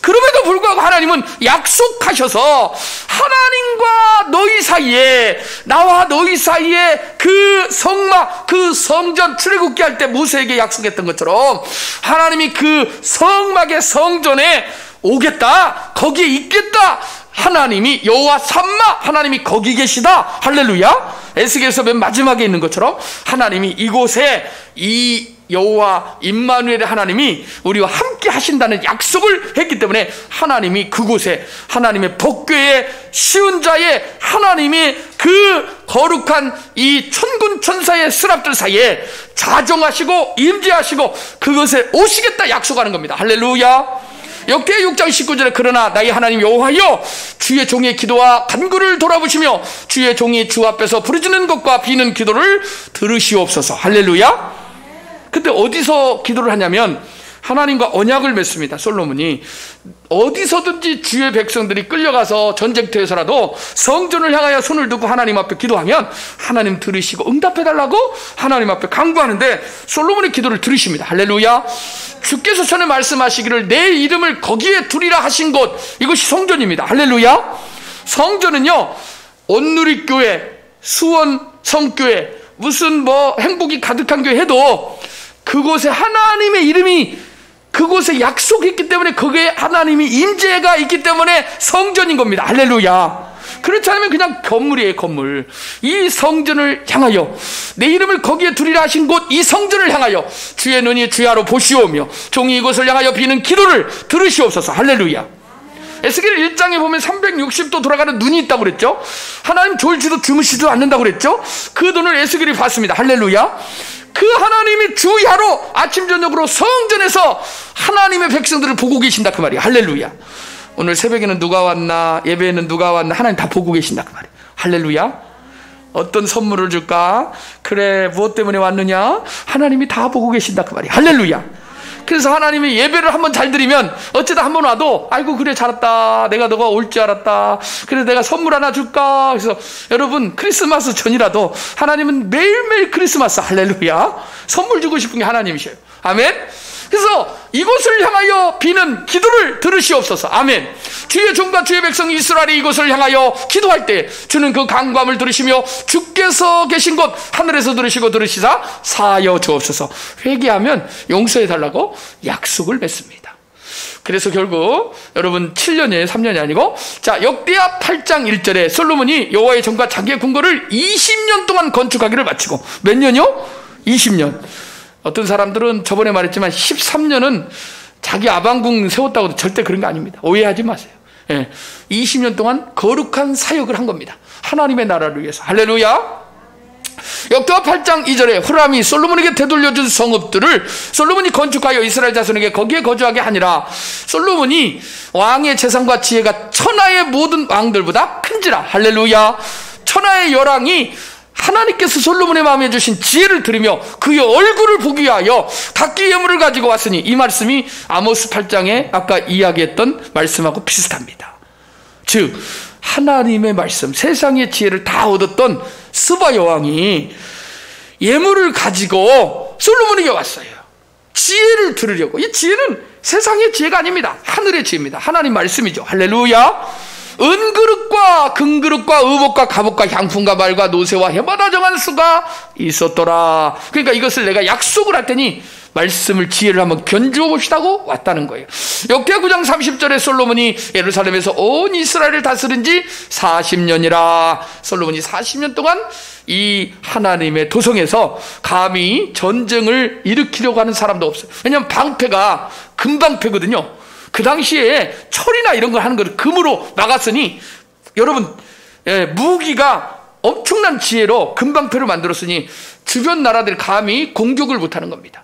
그럼에도 불구하고 하나님은 약속하셔서 하나님과 너희 사이에, 나와 너희 사이에 그 성막, 그 성전 출애굽기 할 때 모세에게 약속했던 것처럼 하나님이 그 성막의 성전에 오겠다, 거기에 있겠다. 하나님이 여호와 삼마, 하나님이 거기 계시다. 할렐루야. 에스겔서 맨 마지막에 있는 것처럼 하나님이 이곳에 이 여호와 임마누엘의 하나님이 우리와 함께 하신다는 약속을 했기 때문에 하나님이 그곳에, 하나님의 복궤의 쉬운 자의 하나님이 그 거룩한 이 천군 천사의 스랍들 사이에 자정하시고 임재하시고 그것에 오시겠다 약속하는 겁니다. 할렐루야. 역대 6장 19절에 그러나 나의 하나님 여호와여, 주의 종의 기도와 간구를 돌아보시며 주의 종이 주 앞에서 부르짖는 것과 비는 기도를 들으시옵소서. 할렐루야. 그때 어디서 기도를 하냐면 하나님과 언약을 맺습니다. 솔로몬이 어디서든지 주의 백성들이 끌려가서 전쟁터에서라도 성전을 향하여 손을 들고 하나님 앞에 기도하면 하나님 들으시고 응답해달라고 하나님 앞에 간구하는데 솔로몬의 기도를 들으십니다. 할렐루야. 주께서 전에 말씀하시기를 내 이름을 거기에 두리라 하신 곳, 이것이 성전입니다. 할렐루야. 성전은요, 온누리교회, 수원 성교회, 무슨 뭐 행복이 가득한 교회 해도 그곳에 하나님의 이름이 그곳에 약속했기 때문에 거기에 하나님이 임재가 있기 때문에 성전인 겁니다. 할렐루야. 그렇지 않으면 그냥 건물이에요, 건물. 이 성전을 향하여, 내 이름을 거기에 두리라 하신 곳 이 성전을 향하여 주의 눈이 주야로 보시오며 종이 이곳을 향하여 비는 기도를 들으시옵소서. 할렐루야. 에스겔 1장에 보면 360도 돌아가는 눈이 있다고 그랬죠. 하나님 졸지도 주무시지도 않는다고 그랬죠. 그 눈을 에스겔이 봤습니다. 할렐루야. 그 하나님이 주야로 아침 저녁으로 성전에서 하나님의 백성들을 보고 계신다 그 말이에요. 할렐루야. 오늘 새벽에는 누가 왔나, 예배에는 누가 왔나, 하나님 다 보고 계신다 그 말이에요. 할렐루야. 어떤 선물을 줄까? 그래, 무엇 때문에 왔느냐? 하나님이 다 보고 계신다 그 말이에요. 할렐루야. 그래서 하나님이 예배를 한번 잘 드리면 어쩌다 한번 와도 아이고 그래 잘했다, 내가 너가 올 줄 알았다, 그래서 내가 선물 하나 줄까. 그래서 여러분 크리스마스 전이라도 하나님은 매일매일 크리스마스, 할렐루야, 선물 주고 싶은 게 하나님이셔요. 아멘. 그래서 이곳을 향하여 비는 기도를 들으시옵소서. 아멘. 주의 종과 주의 백성 이스라엘이 이곳을 향하여 기도할 때 주는 그 간구함을 들으시며 주께서 계신 곳 하늘에서 들으시고 들으시사 사하여 주옵소서. 회개하면 용서해 달라고 약속을 맺습니다. 그래서 결국 여러분 7년이 3년이 아니고, 자, 역대하 8장 1절에 솔로몬이 여호와의 전과 자기의 궁궐을 20년 동안 건축하기를 마치고, 몇 년이요? 20년. 어떤 사람들은 저번에 말했지만 13년은 자기 아방궁 세웠다고. 절대 그런 거 아닙니다. 오해하지 마세요. 예, 20년 동안 거룩한 사역을 한 겁니다. 하나님의 나라를 위해서. 할렐루야. 역대하 8장 2절에 후람이 솔로몬에게 되돌려준 성읍들을 솔로몬이 건축하여 이스라엘 자손에게 거기에 거주하게 하니라. 솔로몬이 왕의 재산과 지혜가 천하의 모든 왕들보다 큰지라. 할렐루야. 천하의 열왕이 하나님께서 솔로몬의 마음에 주신 지혜를 들으며 그의 얼굴을 보기 위하여 각기 예물을 가지고 왔으니, 이 말씀이 아모스 8장에 아까 이야기했던 말씀하고 비슷합니다. 즉 하나님의 말씀, 세상의 지혜를 다 얻었던 스바 여왕이 예물을 가지고 솔로몬에게 왔어요. 지혜를 들으려고. 이 지혜는 세상의 지혜가 아닙니다. 하늘의 지혜입니다. 하나님 말씀이죠. 할렐루야. 은그릇과 금그릇과 의복과 갑옷과 향품과 말과 노새와 해마다 정한 수가 있었더라. 그러니까 이것을 내가 약속을 할 테니 말씀을, 지혜를 한번 견주어 봅시다고 왔다는 거예요. 역대하 9장 30절에 솔로몬이 예루살렘에서 온 이스라엘을 다스린 지 40년이라. 솔로몬이 40년 동안 이 하나님의 도성에서 감히 전쟁을 일으키려고 하는 사람도 없어요. 왜냐하면 방패가 금방패거든요. 그 당시에 철이나 이런 걸 하는 걸 금으로 막았으니, 여러분, 무기가 엄청난 지혜로 금방패를 만들었으니 주변 나라들 감히 공격을 못하는 겁니다.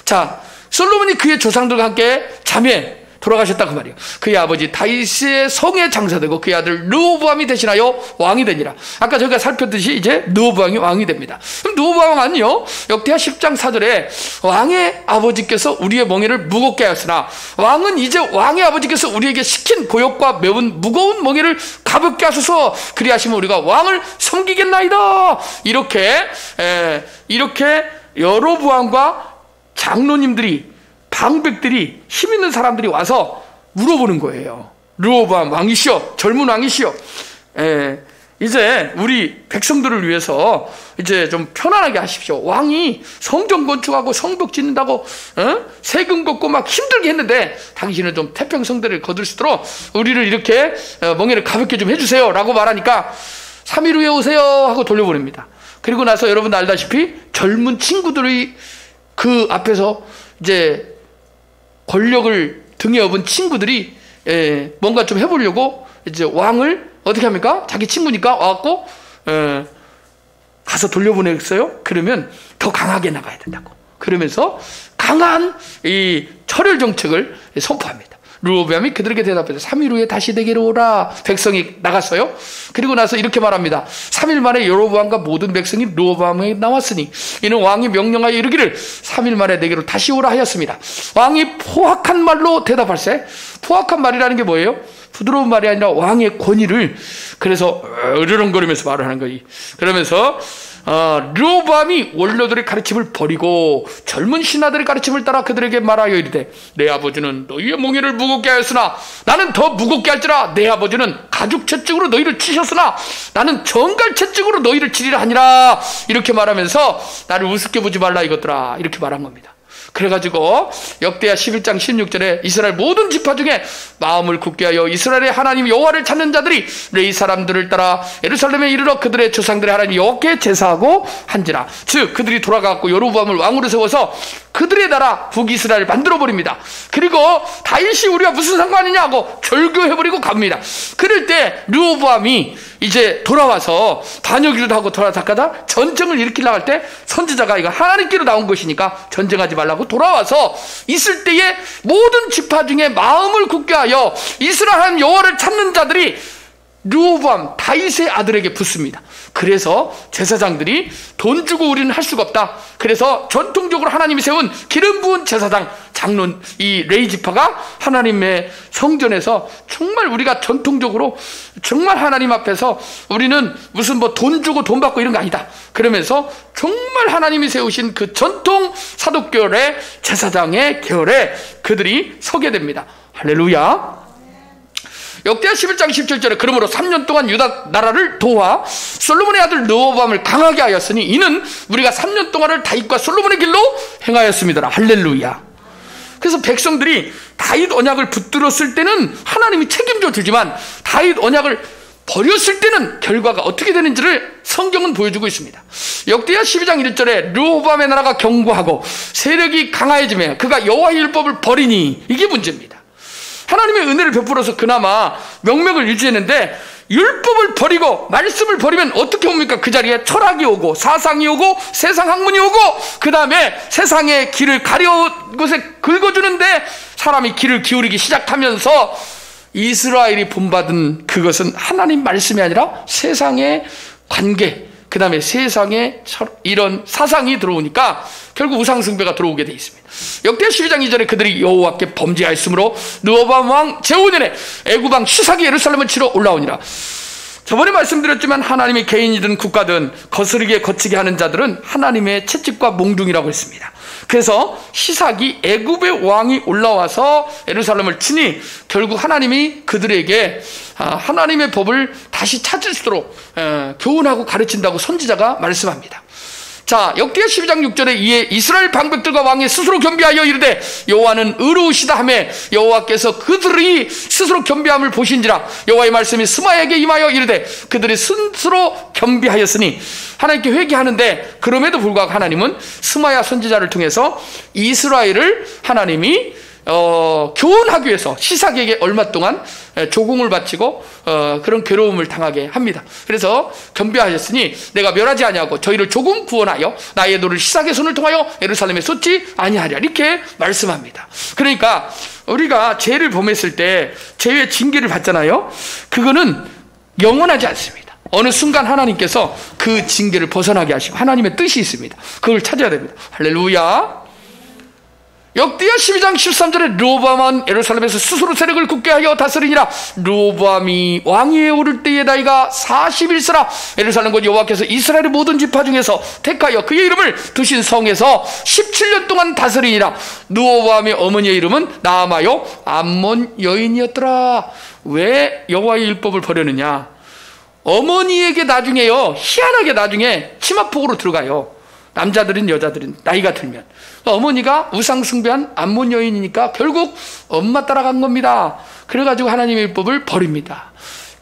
자, 솔로몬이 그의 조상들과 함께 자매, 돌아가셨다 그 말이에요. 그의 아버지 다윗의 성에 장사되고 그의 아들 르호보암이 대신하여 왕이 되니라. 아까 저희가 살폈듯이 이제 르호보암이 왕이 됩니다. 그럼 르호보암은요, 역대하 10장 4절에 왕의 아버지께서 우리의 멍에를 무겁게 하였으나 왕은 이제 왕의 아버지께서 우리에게 시킨 고역과 매운 무거운 멍에를 가볍게 하소서. 그리하시면 우리가 왕을 섬기겠나이다. 이렇게 여로보암과 장로님들이, 방백들이, 힘 있는 사람들이 와서 물어보는 거예요. 르호보암 왕이시여, 젊은 왕이시여, 이제 우리 백성들을 위해서 이제 좀 편안하게 하십시오. 왕이 성전 건축하고 성벽 짓는다고 세금 걷고 막 힘들게 했는데 당신은 좀 태평성대를 거둘 수 있도록 우리를 이렇게 멍에를 가볍게 좀 해주세요 라고 말하니까 3일 후에 오세요 하고 돌려보냅니다. 그리고 나서 여러분 알다시피 젊은 친구들이 그 앞에서 이제 권력을 등에 업은 친구들이 뭔가 좀 해보려고 이제 왕을 어떻게 합니까? 자기 친구니까 와갖고 가서 돌려보냈어요. 그러면 더 강하게 나가야 된다고. 그러면서 강한 이 철혈 정책을 선포합니다. 르호보암이 그들에게 대답해서 3일 후에 다시 내게로 오라. 백성이 나갔어요. 그리고 나서 이렇게 말합니다. 3일 만에 여로보암과 모든 백성이 르호보암에게 나왔으니 이는 왕이 명령하여 이르기를 3일 만에 내게로 다시 오라 하였습니다. 왕이 포악한 말로 대답할세. 포악한 말이라는 게 뭐예요? 부드러운 말이 아니라 왕의 권위를, 그래서 으르렁거리면서 말을 하는 거지. 그러면서 르호보암이 원로들의 가르침을 버리고 젊은 신하들의 가르침을 따라 그들에게 말하여 이르되 내 아버지는 너희의 멍에를 무겁게 하였으나 나는 더 무겁게 할지라. 내 아버지는 가죽 채찍으로 너희를 치셨으나 나는 정갈 채찍으로 너희를 치리라 하니라. 이렇게 말하면서 나를 우습게 보지 말라 이것들아, 이렇게 말한 겁니다. 그래가지고 역대하 11장 16절에 이스라엘 모든 지파 중에 마음을 굳게 하여 이스라엘의 하나님 여호와를 찾는 자들이 레위 사람들을 따라 예루살렘에 이르러 그들의 조상들의 하나님 여호와께 제사하고 한지라. 즉 그들이 돌아가고 여로보암을 왕으로 세워서 그들의 나라 북이스라엘을 만들어버립니다. 그리고 다윗이 우리가 무슨 상관이냐고 절교해버리고 갑니다. 그럴 때 르호보암이 이제 돌아와서 반역기도 하고 돌아다가다 전쟁을 일으키려고 할 때 선지자가 이거 하나님께로 나온 것이니까 전쟁하지 말라고 돌아와서 있을 때에 모든 지파 중에 마음을 굳게 하여 이스라엘 하나님 여호와를 찾는 자들이 르호보암 다윗의 아들에게 붙습니다. 그래서 제사장들이 돈 주고 우리는 할 수가 없다. 그래서 전통적으로 하나님이 세운 기름 부은 제사장 장로, 이 레위 지파가 하나님의 성전에서 정말 우리가 전통적으로 정말 하나님 앞에서 우리는 무슨 뭐 돈 주고 돈 받고 이런 거 아니다. 그러면서 정말 하나님이 세우신 그 전통 사독교의 제사장의 계열에 그들이 서게 됩니다. 할렐루야. 역대하 11장 17절에 그러므로 3년 동안 유다 나라를 도와 솔로몬의 아들 르호보암을 강하게 하였으니 이는 우리가 3년 동안을 다윗과 솔로몬의 길로 행하였습니다. 할렐루야. 그래서 백성들이 다윗 언약을 붙들었을 때는 하나님이 책임져 주지만 다윗 언약을 버렸을 때는 결과가 어떻게 되는지를 성경은 보여주고 있습니다. 역대하 12장 1절에 르호보암의 나라가 견고하고 세력이 강해지며 그가 여호와의 율법을 버리니, 이게 문제입니다. 하나님의 은혜를 베풀어서 그나마 명맥을 유지했는데 율법을 버리고 말씀을 버리면 어떻게 옵니까? 그 자리에 철학이 오고 사상이 오고 세상 학문이 오고 그 다음에 세상의 길을 가려운 곳에 긁어주는데 사람이 귀를 기울이기 시작하면서 이스라엘이 본받은 그것은 하나님 말씀이 아니라 세상의 관계, 그 다음에 세상에 이런 사상이 들어오니까 결국 우상숭배가 들어오게 돼 있습니다. 역대하 12장 2절에 그들이 여호와께 범죄하였으므로 르호보암 왕 제5년에 애굽 왕 시삭이 예루살렘을 치러 올라오니라. 저번에 말씀드렸지만 하나님의 개인이든 국가든 거스르게 거치게 하는 자들은 하나님의 채찍과 몽둥이라고 했습니다. 그래서 시삭이 애굽의 왕이 올라와서 예루살렘을 치니 결국 하나님이 그들에게 하나님의 법을 다시 찾을 수 있도록 교훈하고 가르친다고 선지자가 말씀합니다. 자, 역대하 12장 6절에 이에 이스라엘 방백들과 왕이 스스로 겸비하여 이르되 여호와는 의로우시다 하며 여호와께서 그들이 스스로 겸비함을 보신지라. 여호와의 말씀이 스마야에게 임하여 이르되 그들이 스스로 겸비하였으니, 하나님께 회개하는데 그럼에도 불구하고 하나님은 스마야 선지자를 통해서 이스라엘을 하나님이 교훈하기 위해서 시삭에게 얼마 동안 조공을 바치고 그런 괴로움을 당하게 합니다. 그래서 경배하였으니 내가 멸하지 아니하고 저희를 조금 구원하여 나의 도를 시삭의 손을 통하여 예루살렘에 쏟지 아니하랴, 이렇게 말씀합니다. 그러니까 우리가 죄를 범했을 때 죄의 징계를 받잖아요. 그거는 영원하지 않습니다. 어느 순간 하나님께서 그 징계를 벗어나게 하시고 하나님의 뜻이 있습니다. 그걸 찾아야 됩니다. 할렐루야. 역대하 12장 13절에 르호보암은 예루살렘에서 스스로 세력을 굳게 하여 다스리니라. 르호보암이 왕위에 오를 때의 나이가 41세라. 예루살렘 곧 여호와께서 이스라엘의 모든 지파 중에서 택하여 그의 이름을 두신 성에서 17년 동안 다스리니라. 르호보암의 어머니의 이름은 나아마요 암몬 여인이었더라. 왜 여호와의 율법을 버렸느냐? 어머니에게 나중에요, 희한하게 나중에 치마폭으로 들어가요. 남자들은 여자들은 나이가 들면. 어머니가 우상 숭배한 암몬 여인이니까 결국 엄마 따라간 겁니다. 그래가지고 하나님의 율법을 버립니다.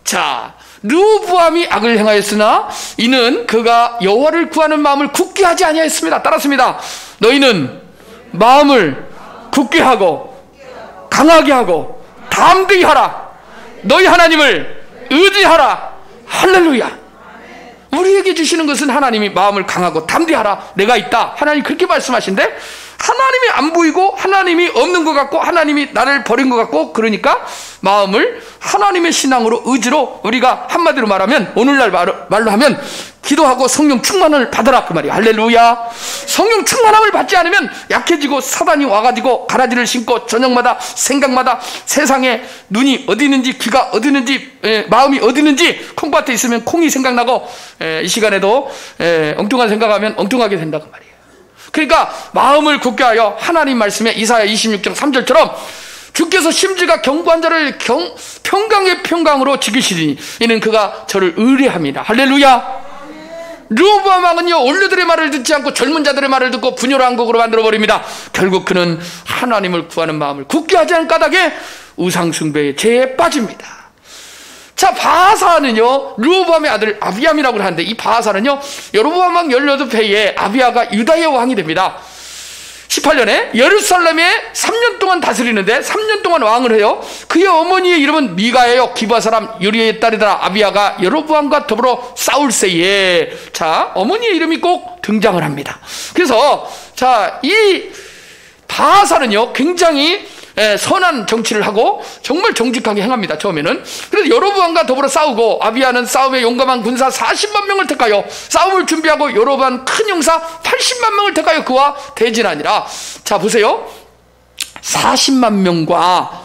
자, 르호보암이 악을 행하였으나 이는 그가 여호와를 구하는 마음을 굳게 하지 아니하였습니다. 따랐습니다. 너희는 마음을 굳게 하고 강하게 하고 담대히 하라. 너희 하나님을 의지하라. 할렐루야. 우리에게 주시는 것은 하나님이 마음을 강하고 담대하라, 내가 있다, 하나님 그렇게 말씀하신데 하나님이 안 보이고 하나님이 없는 것 같고 하나님이 나를 버린 것 같고, 그러니까 마음을 하나님의 신앙으로 의지로, 우리가 한마디로 말하면 오늘날 말로 하면 기도하고 성령 충만을 받아라, 그 말이야. 할렐루야. 성령 충만함을 받지 않으면 약해지고 사단이 와가지고 가라지를 신고 저녁마다 생각마다 세상에 눈이 어디 있는지 귀가 어디 있는지 마음이 어디 있는지, 콩밭에 있으면 콩이 생각나고 이 시간에도 엉뚱한 생각하면 엉뚱하게 된다, 그 말이에요. 그러니까 마음을 굳게 하여 하나님 말씀에 이사야 26장 3절처럼 주께서 심지가 견고한 자를 평강의 평강으로 지키시리니 이는 그가 저를 의뢰합니다. 할렐루야. 르호보암 왕은요, 원료들의 말을 듣지 않고 젊은 자들의 말을 듣고 분열한 왕국으로 만들어버립니다. 결국 그는 하나님을 구하는 마음을 굳게 하지 않은 까닭에 우상숭배의 죄에 빠집니다. 자, 바하사는요, 르호보암의 아들 아비암이라고 하는데, 이 바하사는요, 여로보암 왕 18회에 아비야가 유다의 왕이 됩니다. 18년에 예루살렘에 3년 동안 다스리는데 3년 동안 왕을 해요. 그의 어머니의 이름은 미가예요. 기브아 사람 요리의 딸이더라. 아비야가 여로보암과 더불어 싸울 새에, 자, 어머니의 이름이 꼭 등장을 합니다. 그래서 자, 이 바하사는요, 굉장히 선한 정치를 하고 정말 정직하게 행합니다. 처음에는. 그래서 여로보암과 더불어 싸우고, 아비야는 싸움에 용감한 군사 40만 명을 택하여 싸움을 준비하고, 여로보암 큰 용사 80만 명을 택하여 그와 대진하니라. 자, 보세요. 40만 명과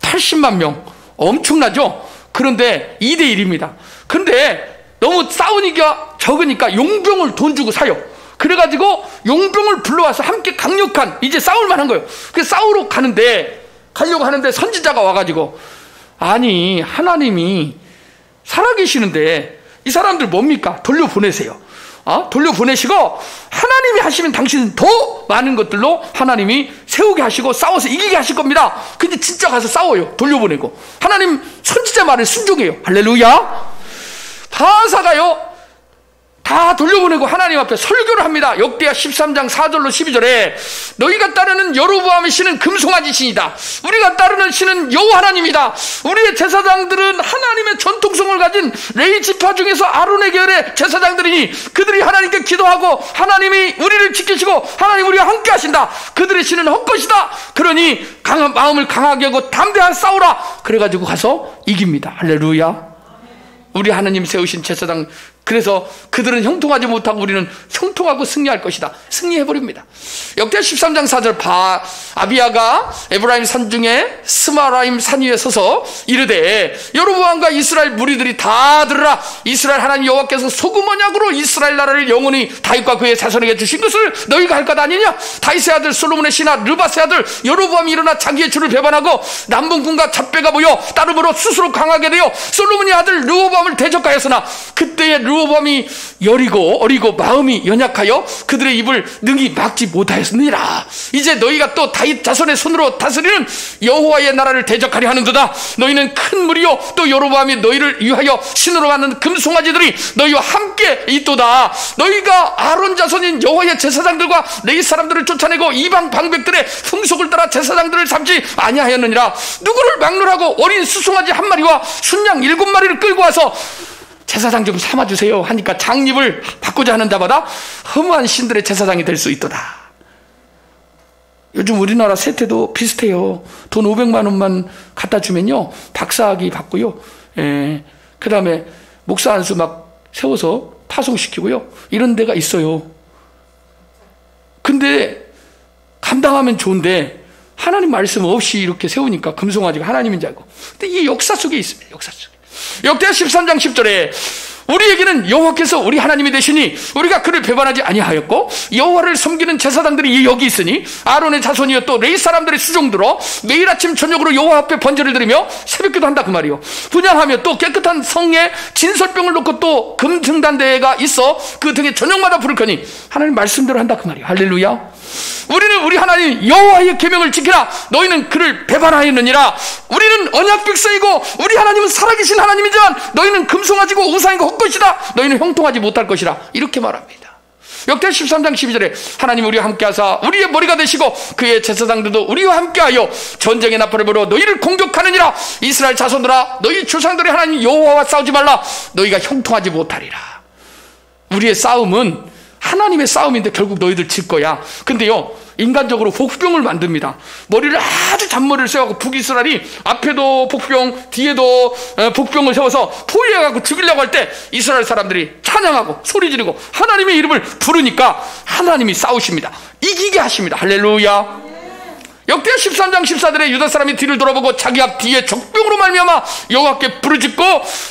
80만 명, 엄청나죠? 그런데 2대1입니다. 그런데 너무 싸우니까 적으니까 용병을 돈 주고 사요. 그래가지고 용병을 불러와서 함께 강력한, 이제 싸울 만한 거예요. 그래서 싸우러 가려고 하는데 선지자가 와가지고, 아니 하나님이 살아계시는데 이 사람들 뭡니까? 돌려보내세요. 돌려보내시고 하나님이 하시면 당신은 더 많은 것들로 하나님이 세우게 하시고 싸워서 이기게 하실 겁니다. 근데 진짜 가서 싸워요. 돌려보내고. 하나님 선지자 말을 순종해요. 할렐루야. 바하사가요, 다 돌려보내고 하나님 앞에 설교를 합니다. 역대하 13장 4절로 12절에 너희가 따르는 여로보암의 신은 금송아지 신이다. 우리가 따르는 신은 여호와 하나님이다. 우리의 제사장들은 하나님의 전통성을 가진 레위 지파 중에서 아론의 계열의 제사장들이니 그들이 하나님께 기도하고 하나님이 우리를 지키시고 하나님 우리와 함께 하신다. 그들의 신은 헛것이다. 그러니 마음을 강하게 하고 담대하게 싸우라. 그래가지고 가서 이깁니다. 할렐루야. 우리 하나님 세우신 제사장, 그래서 그들은 형통하지 못하고 우리는 형통하고 승리할 것이다. 승리해버립니다. 역대하 13장 4절 아비야가 에브라임 산 중에 스마라임 산 위에 서서 이르되 여로보암과 이스라엘 무리들이 다 들으라. 이스라엘 하나님 여호와께서 소금 언약으로 이스라엘 나라를 영원히 다윗과 그의 자손에게 주신 것을 너희가 할 것 아니냐. 다윗의 아들 솔로몬의 신하 르밧의 아들 여로보암이 일어나 자기의 주를 배반하고 남분꾼과 잡배가 모여 따름으로 스스로 강하게 되어 솔로몬의 아들 르호보암을 대적하였으나 그때의 르호보암 여로보암이 여리고 어리고 마음이 연약하여 그들의 입을 능히 막지 못하였느니라. 이제 너희가 또 다윗 자손의 손으로 다스리는 여호와의 나라를 대적하려 하는도다. 너희는 큰 무리요 또 여로보암이 너희를 위하여 신으로 받는 금송아지들이 너희와 함께 있도다. 너희가 아론 자손인 여호와의 제사장들과 레위 사람들을 쫓아내고 이방 방백들의 풍속을 따라 제사장들을 삼지 아니하였느니라. 누구를 막론하고 어린 수송아지 한 마리와 순양 7마리를 끌고 와서 제사장 좀 삼아주세요 하니까 장립을 받고자 하는 자마다 허무한 신들의 제사장이 될 수 있도다. 요즘 우리나라 세태도 비슷해요. 돈 500만 원만 갖다 주면요 박사학위 받고요, 그 다음에 목사 안수 막 세워서 파송시키고요, 이런 데가 있어요. 근데 감당하면 좋은데 하나님 말씀 없이 이렇게 세우니까 금송아지가 하나님인 줄 알고. 근데 이게 역사 속에 있습니다. 역사 속에. 역대하 13장 10절에 우리에게는 여호와께서 우리 하나님이 되시니 우리가 그를 배반하지 아니하였고 여호와를 섬기는 제사장들이 여기 있으니 아론의 자손이여 또 레위 사람들의 수종들어 매일 아침 저녁으로 여호와 앞에 번제를 드리며 새벽기도 한다 그 말이요. 분향하며 또 깨끗한 성에 진설병을 놓고 또 금등단대가 있어 그 등에 저녁마다 부를 거니 하나님 말씀대로 한다 그 말이요. 할렐루야. 우리는 우리 하나님 여호와의 계명을 지키라. 너희는 그를 배반하였느니라. 우리는 언약 백성이고 우리 하나님은 살아계신 하나님이지만 너희는 금송아지고 우상이고 헛것이다. 너희는 형통하지 못할 것이라. 이렇게 말합니다. 역대 13장 12절에 하나님 우리와 함께하사 우리의 머리가 되시고 그의 제사장들도 우리와 함께하여 전쟁의 나팔을 불어 너희를 공격하느니라. 이스라엘 자손들아 너희 조상들의 하나님 여호와와 싸우지 말라. 너희가 형통하지 못하리라. 우리의 싸움은 하나님의 싸움인데 결국 너희들 질 거야. 근데요 인간적으로 복병을 만듭니다. 머리를 아주 잔머리를 세워갖고 북이스라엘이 앞에도 복병 뒤에도 복병을 세워서 포위해갖고 죽이려고 할 때 이스라엘 사람들이 찬양하고 소리 지르고 하나님의 이름을 부르니까 하나님이 싸우십니다. 이기게 하십니다. 할렐루야. 역대 13장 14절에 유다 사람이 뒤를 돌아보고 자기 앞 뒤에 적병으로 말미암아 여호와께 부르짖고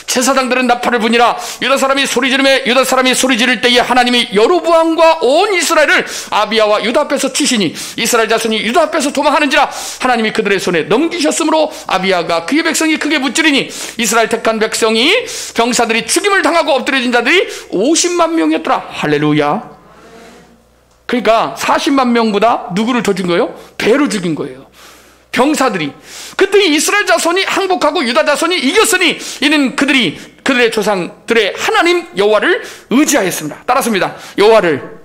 제사장들은 나팔을 부니라. 유다 사람이 소리 지를 때에 하나님이 여로보암과 온 이스라엘을 아비야와 유다 앞에서 치시니 이스라엘 자손이 유다 앞에서 도망하는지라. 하나님이 그들의 손에 넘기셨으므로 아비야가 그의 백성이 크게 무찌르니 이스라엘 택한 백성이 병사들이 죽임을 당하고 엎드려진 자들이 50만 명이었더라. 할렐루야. 그러니까 40만 명보다 누구를 더 죽인 거예요? 배로 죽인 거예요. 병사들이. 그때 이스라엘 자손이 항복하고 유다 자손이 이겼으니 이는 그들의 조상들의 하나님 여호와를 의지하였습니다. 따랐습니다. 여호와를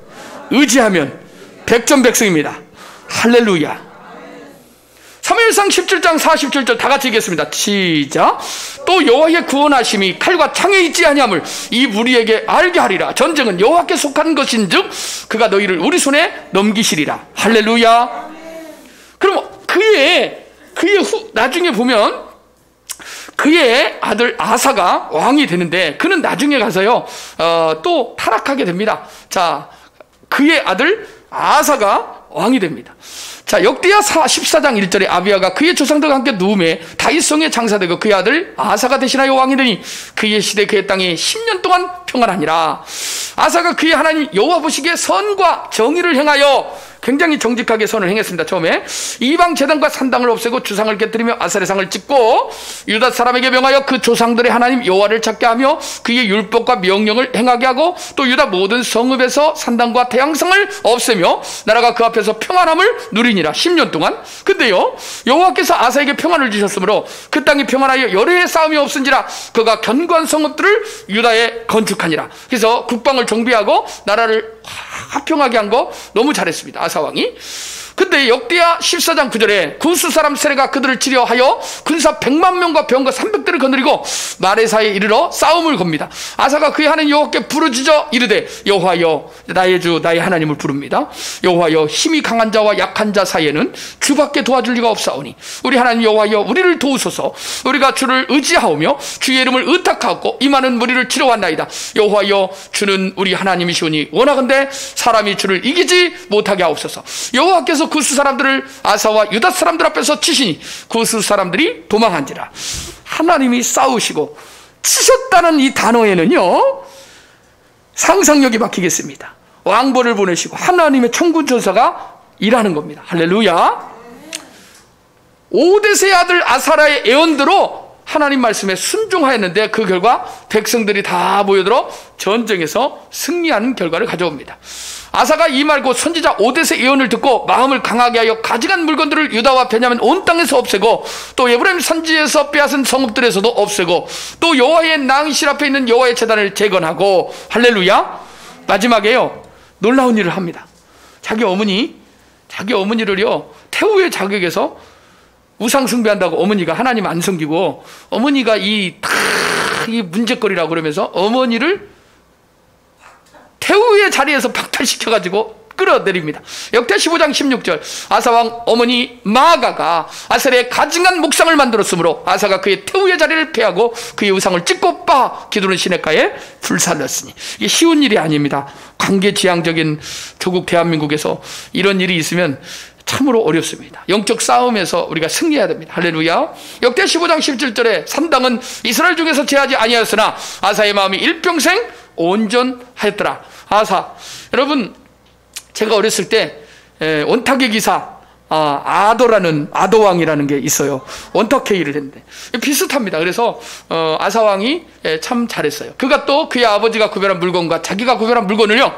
의지하면 백전백승입니다. 할렐루야. 사무엘상 17장 47절 다 같이 읽겠습니다. 시작. 또 여호와의 구원하심이 칼과 창에 있지 아니함을 이 무리에게 알게 하리라. 전쟁은 여호와께 속한 것인즉 그가 너희를 우리 손에 넘기시리라. 할렐루야. 그럼 나중에 보면 그의 아들 아사가 왕이 되는데 그는 나중에 가서요 또 타락하게 됩니다. 자, 그의 아들 아사가 왕이 됩니다. 자, 역대하 14장 1절에 아비야가 그의 조상들과 함께 누움에 다윗성에 장사되고 그의 아들 아사가 대신하여 왕이 되니 그의 시대 그의 땅에 10년 동안 평안하니라. 아사가 그의 하나님 여호와 보시기에 선과 정의를 행하여 굉장히 정직하게 선을 행했습니다. 처음에 이방 제단과 산당을 없애고 주상을 깨뜨리며 아사레상을 찍고 유다 사람에게 명하여 그 조상들의 하나님 여호와를 찾게 하며 그의 율법과 명령을 행하게 하고 또 유다 모든 성읍에서 산당과 태양성을 없애며 나라가 그 앞에서 평안함을 누리니라. 10년 동안. 근데요 여호와께서 아사에게 평안을 주셨으므로 그 땅이 평안하여 열해의 싸움이 없은지라. 그가 견고한 성읍들을 유다에 건축하니라. 그래서 국방을 정비하고 나라를 화평하게 한 거 너무 잘했습니다. 아사왕이. 근데 역대하 14장 9절에 구스 사람 세레가 그들을 치려하여 군사 100만 명과 병거 300대를 거느리고 마레사에 이르러 싸움을 겁니다. 아사가 그의 하나님 여호와께 부르짖어 이르되 여호와여 나의 주 나의 하나님을 부릅니다. 여호와여 힘이 강한 자와 약한 자 사이에는 주밖에 도와줄 리가 없사오니 우리 하나님 여호와여 우리를 도우소서. 우리가 주를 의지하오며 주의 이름을 의탁하고 이 많은 무리를 치러왔나이다. 여호와여 주는 우리 하나님이시오니 원하건대 사람이 주를 이기지 못하게 하옵소서. 여호와께서 구스 사람들을 아사와 유다 사람들 앞에서 치시니 구스 사람들이 도망한지라. 하나님이 싸우시고 치셨다는 이 단어에는요 상상력이 막히겠습니다. 왕벌을 보내시고 하나님의 천군 천사가 일하는 겁니다. 할렐루야. 오데스의 아들 아사라의 애언대로 하나님 말씀에 순종하였는데 그 결과 백성들이 다 모여들어 전쟁에서 승리하는 결과를 가져옵니다. 아사가 이 말 곧 선지자 오뎃의 예언을 듣고 마음을 강하게 하여 가져간 물건들을 유다와 베냐민 온 땅에서 없애고 또 에브라임 산지에서 빼앗은 성읍들에서도 없애고 또 여호와의 낭실 앞에 있는 여호와의 제단을 재건하고, 할렐루야, 마지막에요 놀라운 일을 합니다. 자기 어머니를요 태우의 자격에서 우상 숭배한다고 어머니가 하나님 안 섬기고 어머니가 이 문제거리라고 그러면서 어머니를 태우의 자리에서 박탈시켜가지고 끌어내립니다. 역대 15장 16절 아사왕 어머니 마아가가 아셀의 가증한 목상을 만들었으므로 아사가 그의 태우의 자리를 패하고 그의 우상을 찢고 빠 기드론 시내가에 불살랐으니. 이게 쉬운 일이 아닙니다. 관계지향적인 조국 대한민국에서 이런 일이 있으면 참으로 어렵습니다. 영적 싸움에서 우리가 승리해야 됩니다. 할렐루야. 역대 15장 17절에 산당은 이스라엘 중에서 제하지 아니하였으나 아사의 마음이 일평생 온전하였더라. 아사, 여러분 제가 어렸을 때 원탁의 기사 아도왕이라는 게 있어요. 원탁회의를 했는데 비슷합니다. 그래서 아사왕이 참 잘했어요. 그가 또 그의 아버지가 구별한 물건과 자기가 구별한 물건을요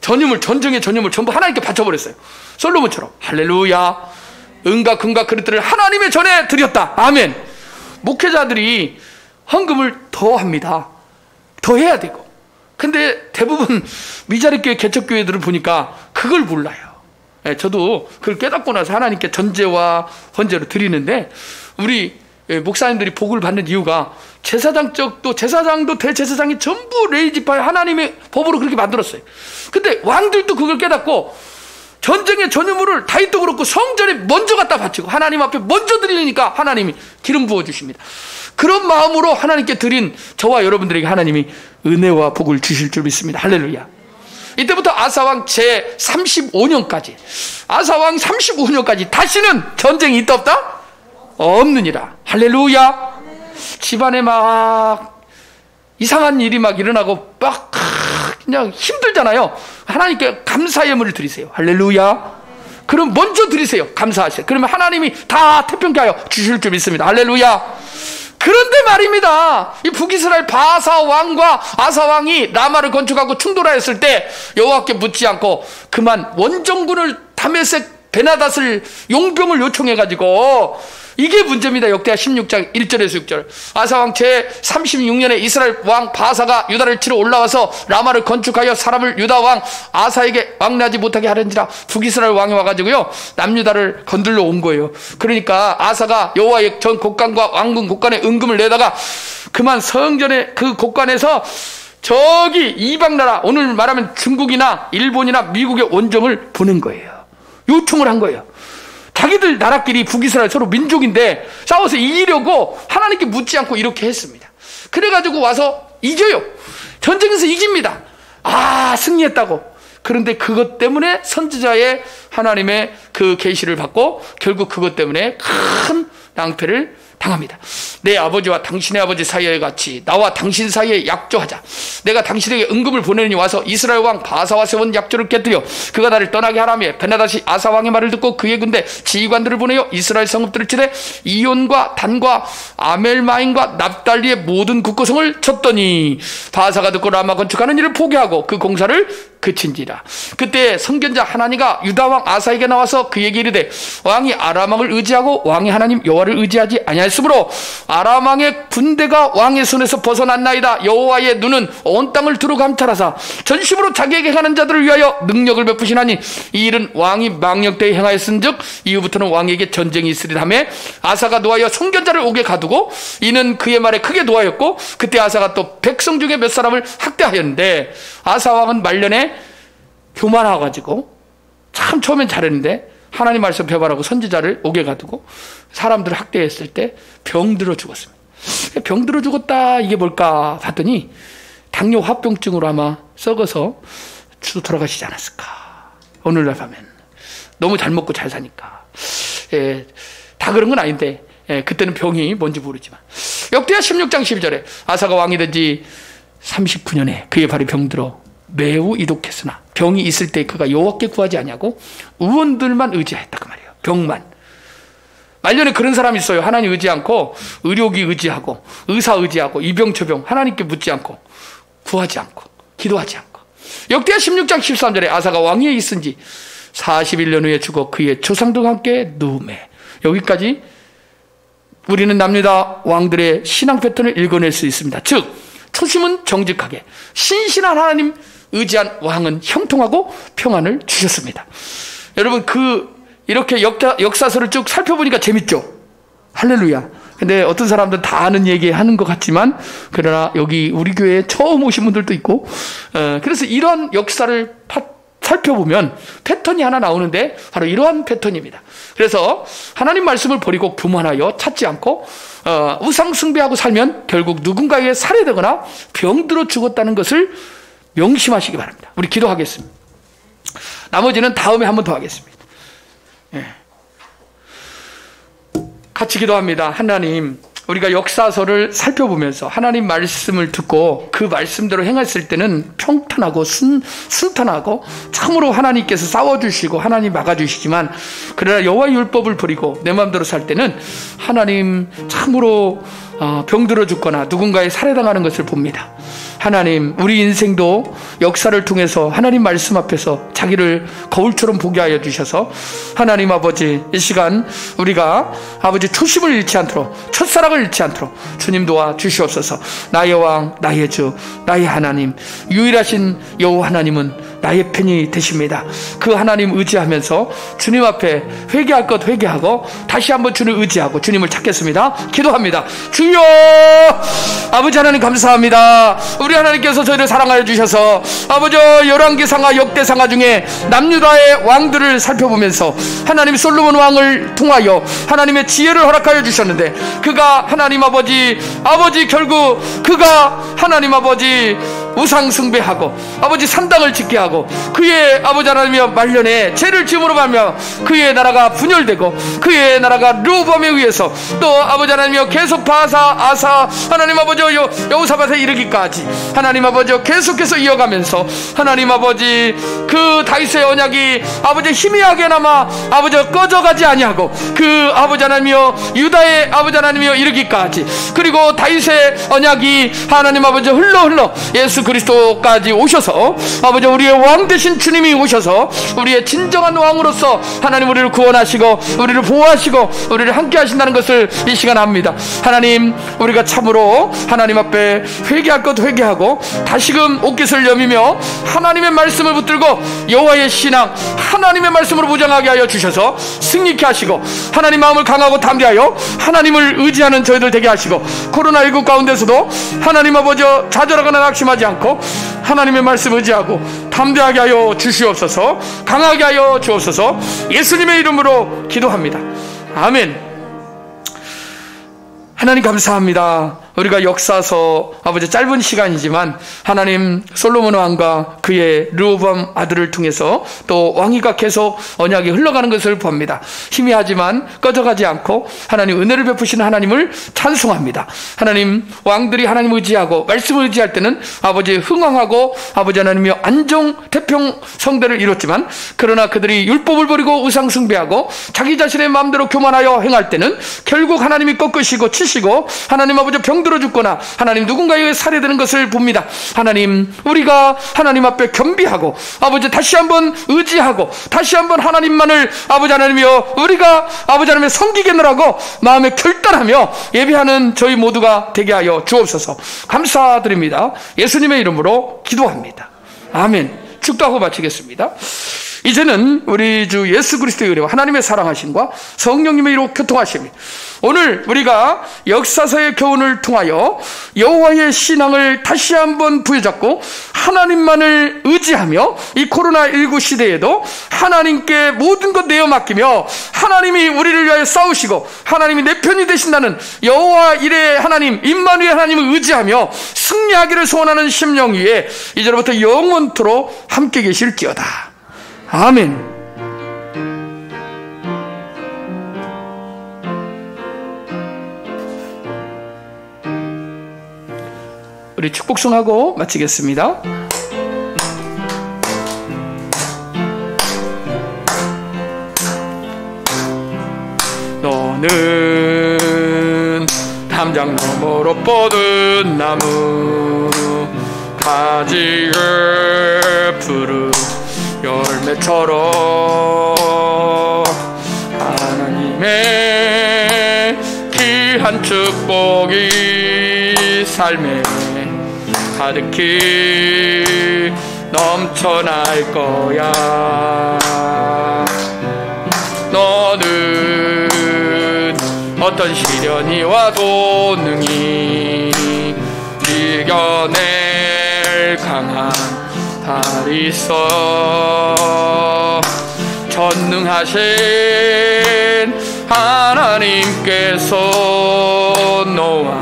전쟁의 전념을 전부 하나님께 바쳐버렸어요. 솔로몬처럼. 할렐루야. 은과 금과 그릇들을 하나님의 전에 드렸다. 아멘. 목회자들이 헌금을 더 합니다. 더 해야 되고. 근데 대부분 미자립교회 개척교회들을 보니까 그걸 몰라요. 저도 그걸 깨닫고 나서 하나님께 전제와 헌제로 드리는데, 우리 목사님들이 복을 받는 이유가 제사장도 대제사장이 전부 레위지파의 하나님의 법으로 그렇게 만들었어요. 근데 왕들도 그걸 깨닫고 전쟁의 전유물을 다윗도 그렇고 성전에 먼저 갖다 바치고 하나님 앞에 먼저 드리니까 하나님이 기름 부어주십니다. 그런 마음으로 하나님께 드린 저와 여러분들에게 하나님이 은혜와 복을 주실 줄 믿습니다. 할렐루야. 이때부터 아사왕 제35년까지 아사왕 35년까지 다시는 전쟁이 있다 없다? 없느니라. 할렐루야. 집안에 막 이상한 일이 막 일어나고 막 그냥 힘들잖아요. 하나님께 감사의 예물을 드리세요. 할렐루야. 그럼 먼저 드리세요. 감사하세요. 그러면 하나님이 다 태평케 하여 주실 줄 믿습니다. 할렐루야. 그런데 말입니다. 이 북이스라엘 바사 왕과 아사 왕이 라마를 건축하고 충돌하였을 때 여호와께 묻지 않고 그만 원정군을 다메섹 베나닷을 용병을 요청해가지고, 이게 문제입니다. 역대하 16장 1절에서 6절. 아사왕 제36년에 이스라엘 왕 바사가 유다를 치러 올라와서 라마를 건축하여 사람을 유다 왕 아사에게 왕래하지 못하게 하려니라. 북이스라엘 왕이 와가지고요 남유다를 건들러 온 거예요. 그러니까 아사가 여호와의 전 곡간과 왕궁 곡간에 은금을 내다가 그만 성전의 그 곡간에서 저기 이방 나라, 오늘 말하면 중국이나 일본이나 미국의 원정을 보낸 거예요. 요청을 한 거예요. 자기들 나라끼리 북이스라엘 서로 민족인데 싸워서 이기려고 하나님께 묻지 않고 이렇게 했습니다. 그래가지고 와서 이겨요. 전쟁에서 이깁니다. 승리했다고. 그런데 그것 때문에 선지자의 하나님의 그 계시를 받고 결국 그것 때문에 큰 낭패를 당합니다. 내 아버지와 당신의 아버지 사이에 같이 나와 당신 사이에 약조하자. 내가 당신에게 은금을 보내니 와서 이스라엘 왕 바사와 세운 약조를 깨뜨려 그가 나를 떠나게 하라며 베나닷이 아사 왕의 말을 듣고 그의 군대 지휘관들을 보내어 이스라엘 성읍들을 치되 이온과 단과 아멜마임과 납달리의 모든 국고성을 쳤더니 바사가 듣고 라마 건축하는 일을 포기하고 그 공사를 그친지라. 그때 선견자 하나니가 유다 왕 아사에게 나와서 그에게 이르되 왕이 아람 왕을 의지하고 왕의 하나님 여호와를 의지하지 아니하였으므로 아람 왕의 군대가 왕의 손에서 벗어났나이다. 여호와의 눈은 온 땅을 두루 감찰하사 전심으로 자기에게 행하는 자들을 위하여 능력을 베푸시나니 이 일은 왕이 망령때에 행하였은즉 이후부터는 왕에게 전쟁이 있으리라 하며 아사가 노하여 선견자를 옥에 가두고 이는 그의 말에 크게 노하였고 그때 아사가 또 백성 중에 몇 사람을 학대하였는데 아사 왕은 말년에 교만해가지고 참 처음엔 잘했는데 하나님 말씀 배반하고 선지자를 옥에 가두고 사람들을 학대했을 때 병들어 죽었습니다. 병들어 죽었다 이게 뭘까 봤더니 당뇨 화병증으로 아마 썩어서 돌아가시지 않았을까. 오늘날 하면 너무 잘 먹고 잘 사니까 다 그런 건 아닌데 그때는 병이 뭔지 모르지만 역대하 16장 12절에 아사가 왕이 된 지 39년에 그의 발이 병들어 매우 이독했으나 병이 있을 때 그가 여호와께 구하지 아니하고 의원들만 의지하였다 그 말이에요. 병만. 말년에 그런 사람이 있어요. 하나님 의지 않고 의료기 의지하고 의사 의지하고 이병처병 하나님께 묻지 않고 구하지 않고 기도하지 않고. 역대하 16장 13절에 아사가 왕위에 있은 지 41년 후에 죽어 그의 조상들과 함께 누우매. 여기까지 우리는 남유다 왕들의 신앙 패턴을 읽어낼 수 있습니다. 즉 초심은 정직하게 신실한 하나님 의지한 왕은 형통하고 평안을 주셨습니다. 여러분 이렇게 역사서를 쭉 살펴보니까 재밌죠? 할렐루야. 근데 어떤 사람들은 다 아는 얘기 하는 것 같지만 그러나 여기 우리 교회에 처음 오신 분들도 있고 그래서 이러한 역사를 살펴보면 패턴이 하나 나오는데 바로 이러한 패턴입니다. 그래서 하나님 말씀을 버리고 교만하여 찾지 않고 우상 숭배하고 살면 결국 누군가에게 살해되거나 병들어 죽었다는 것을 명심하시기 바랍니다. 우리 기도하겠습니다. 나머지는 다음에 한 번 더 하겠습니다. 같이 기도합니다. 하나님, 우리가 역사서를 살펴보면서 하나님 말씀을 듣고 그 말씀대로 행했을 때는 평탄하고 순탄하고 참으로 하나님께서 싸워주시고 하나님 막아주시지만 그러나 여호와의 율법을 버리고 내 마음대로 살 때는 하나님 참으로 병들어 죽거나 누군가에 살해당하는 것을 봅니다. 하나님, 우리 인생도 역사를 통해서 하나님 말씀 앞에서 자기를 거울처럼 보게 하여 주셔서 하나님 아버지, 이 시간 우리가 아버지 초심을 잃지 않도록, 첫사랑을 잃지 않도록 주님 도와 주시옵소서. 나의 왕, 나의 주, 나의 하나님, 유일하신 여호와 하나님은 나의 편이 되십니다. 그 하나님 의지하면서 주님 앞에 회개할 것 회개하고 다시 한번 주님을 의지하고 주님을 찾겠습니다. 기도합니다. 주여, 아버지 하나님 감사합니다. 우리 하나님께서 저희를 사랑하여 주셔서 아버지 열왕기상하 역대상하 중에 남유다의 왕들을 살펴보면서 하나님 솔로몬 왕을 통하여 하나님의 지혜를 허락하여 주셨는데 그가 하나님 아버지 결국 그가 하나님 아버지 우상 숭배하고 아버지 산당을 짓게 하고 그의 아버지 하나님이여 말년에 죄를 지음으로 말며 그의 나라가 분열되고 그의 나라가 르호보암에 의해서 또 아버지 하나님이여 계속 바사 아사 하나님 아버지 여호사밧에 이르기까지 하나님 아버지 계속해서 이어가면서 하나님 아버지 그 다윗의 언약이 아버지 희미하게나마 아버지 꺼져가지 아니하고 그 아버지 하나님이여 유다의 아버지 하나님이여 이르기까지 그리고 다윗의 언약이 하나님 아버지 흘러 예수 그리스도까지 오셔서 아버지 우리의 왕 되신 주님이 오셔서 우리의 진정한 왕으로서 하나님 우리를 구원하시고 우리를 보호하시고 우리를 함께 하신다는 것을 이 시간 압니다. 하나님, 우리가 참으로 하나님 앞에 회개할 것 회개하고 다시금 옷깃을 여미며 하나님의 말씀을 붙들고 여호와의 신앙 하나님의 말씀으로 무장하게 하여 주셔서 승리케 하시고 하나님 마음을 강하고 담대하여 하나님을 의지하는 저희들 되게 하시고 코로나19 가운데서도 하나님 아버지 좌절하거나 낙심하지 않고 하나님의 말씀 의지하고 담대하게 하여 주시옵소서. 강하게 하여 주옵소서. 예수님의 이름으로 기도합니다. 아멘. 하나님 감사합니다. 우리가 역사서 아버지 짧은 시간이지만 하나님 솔로몬 왕과 그의 르호보암 아들을 통해서 또 왕위가 계속 언약이 흘러가는 것을 봅니다. 희미하지만 꺼져가지 않고 하나님 은혜를 베푸시는 하나님을 찬송합니다. 하나님 왕들이 하나님 의지하고 말씀을 의지할 때는 아버지 흥왕하고 아버지 하나님이여 안정 태평 성대를 이뤘지만 그러나 그들이 율법을 버리고 우상 숭배하고 자기 자신의 마음대로 교만하여 행할 때는 결국 하나님이 꺾으시고 치시고 하나님 아버지 병 들어 죽거나 하나님 누군가에게 살해되는 것을 봅니다. 하나님, 우리가 하나님 앞에 겸비하고 아버지 다시 한번 의지하고 다시 한번 하나님만을 아버지 하나님이여 우리가 아버지 하나님의 섬기겠노라고 마음에 결단하며 예배하는 저희 모두가 되게 하여 주옵소서. 감사드립니다. 예수님의 이름으로 기도합니다. 아멘. 축도하고 마치겠습니다. 이제는 우리 주 예수 그리스도의 은혜와 하나님의 사랑하심과 성령님의 이로 교통하심이 오늘 우리가 역사서의 교훈을 통하여 여호와의 신앙을 다시 한번 부여잡고 하나님만을 의지하며 이 코로나19 시대에도 하나님께 모든 것 내어 맡기며 하나님이 우리를 위하여 싸우시고 하나님이 내 편이 되신다는 여호와 이레의 하나님 임마누엘 하나님을 의지하며 승리하기를 소원하는 심령 위에 이제로부터 영원토록 함께 계실지어다. 아멘. 우리 축복송하고 마치겠습니다. 너 너는 담장 너머로 뻗은 나무 가지에 푸른 열매처럼 하나님의 귀한 축복이 삶에 가득히 넘쳐날 거야. 너는 어떤 시련이 와도 능히 이겨낼 강한 발이 있어. 전능하신 하나님께서 너와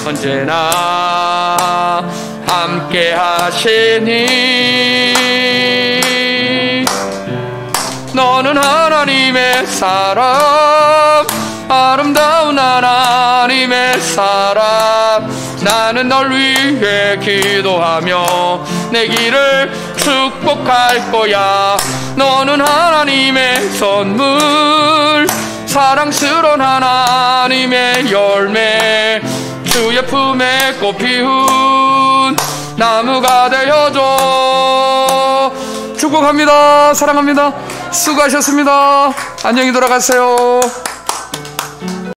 언제나 함께 하시니 너는 하나님의 사람, 아름다운 하나님의 사람. 나는 널 위해 기도하며 내 길을 축복할 거야. 너는 하나님의 선물, 사랑스러운 하나님의 열매, 주의 품에 꽃 피운 나무가 되어줘. 축복합니다. 사랑합니다. 수고하셨습니다. 안녕히 돌아가세요.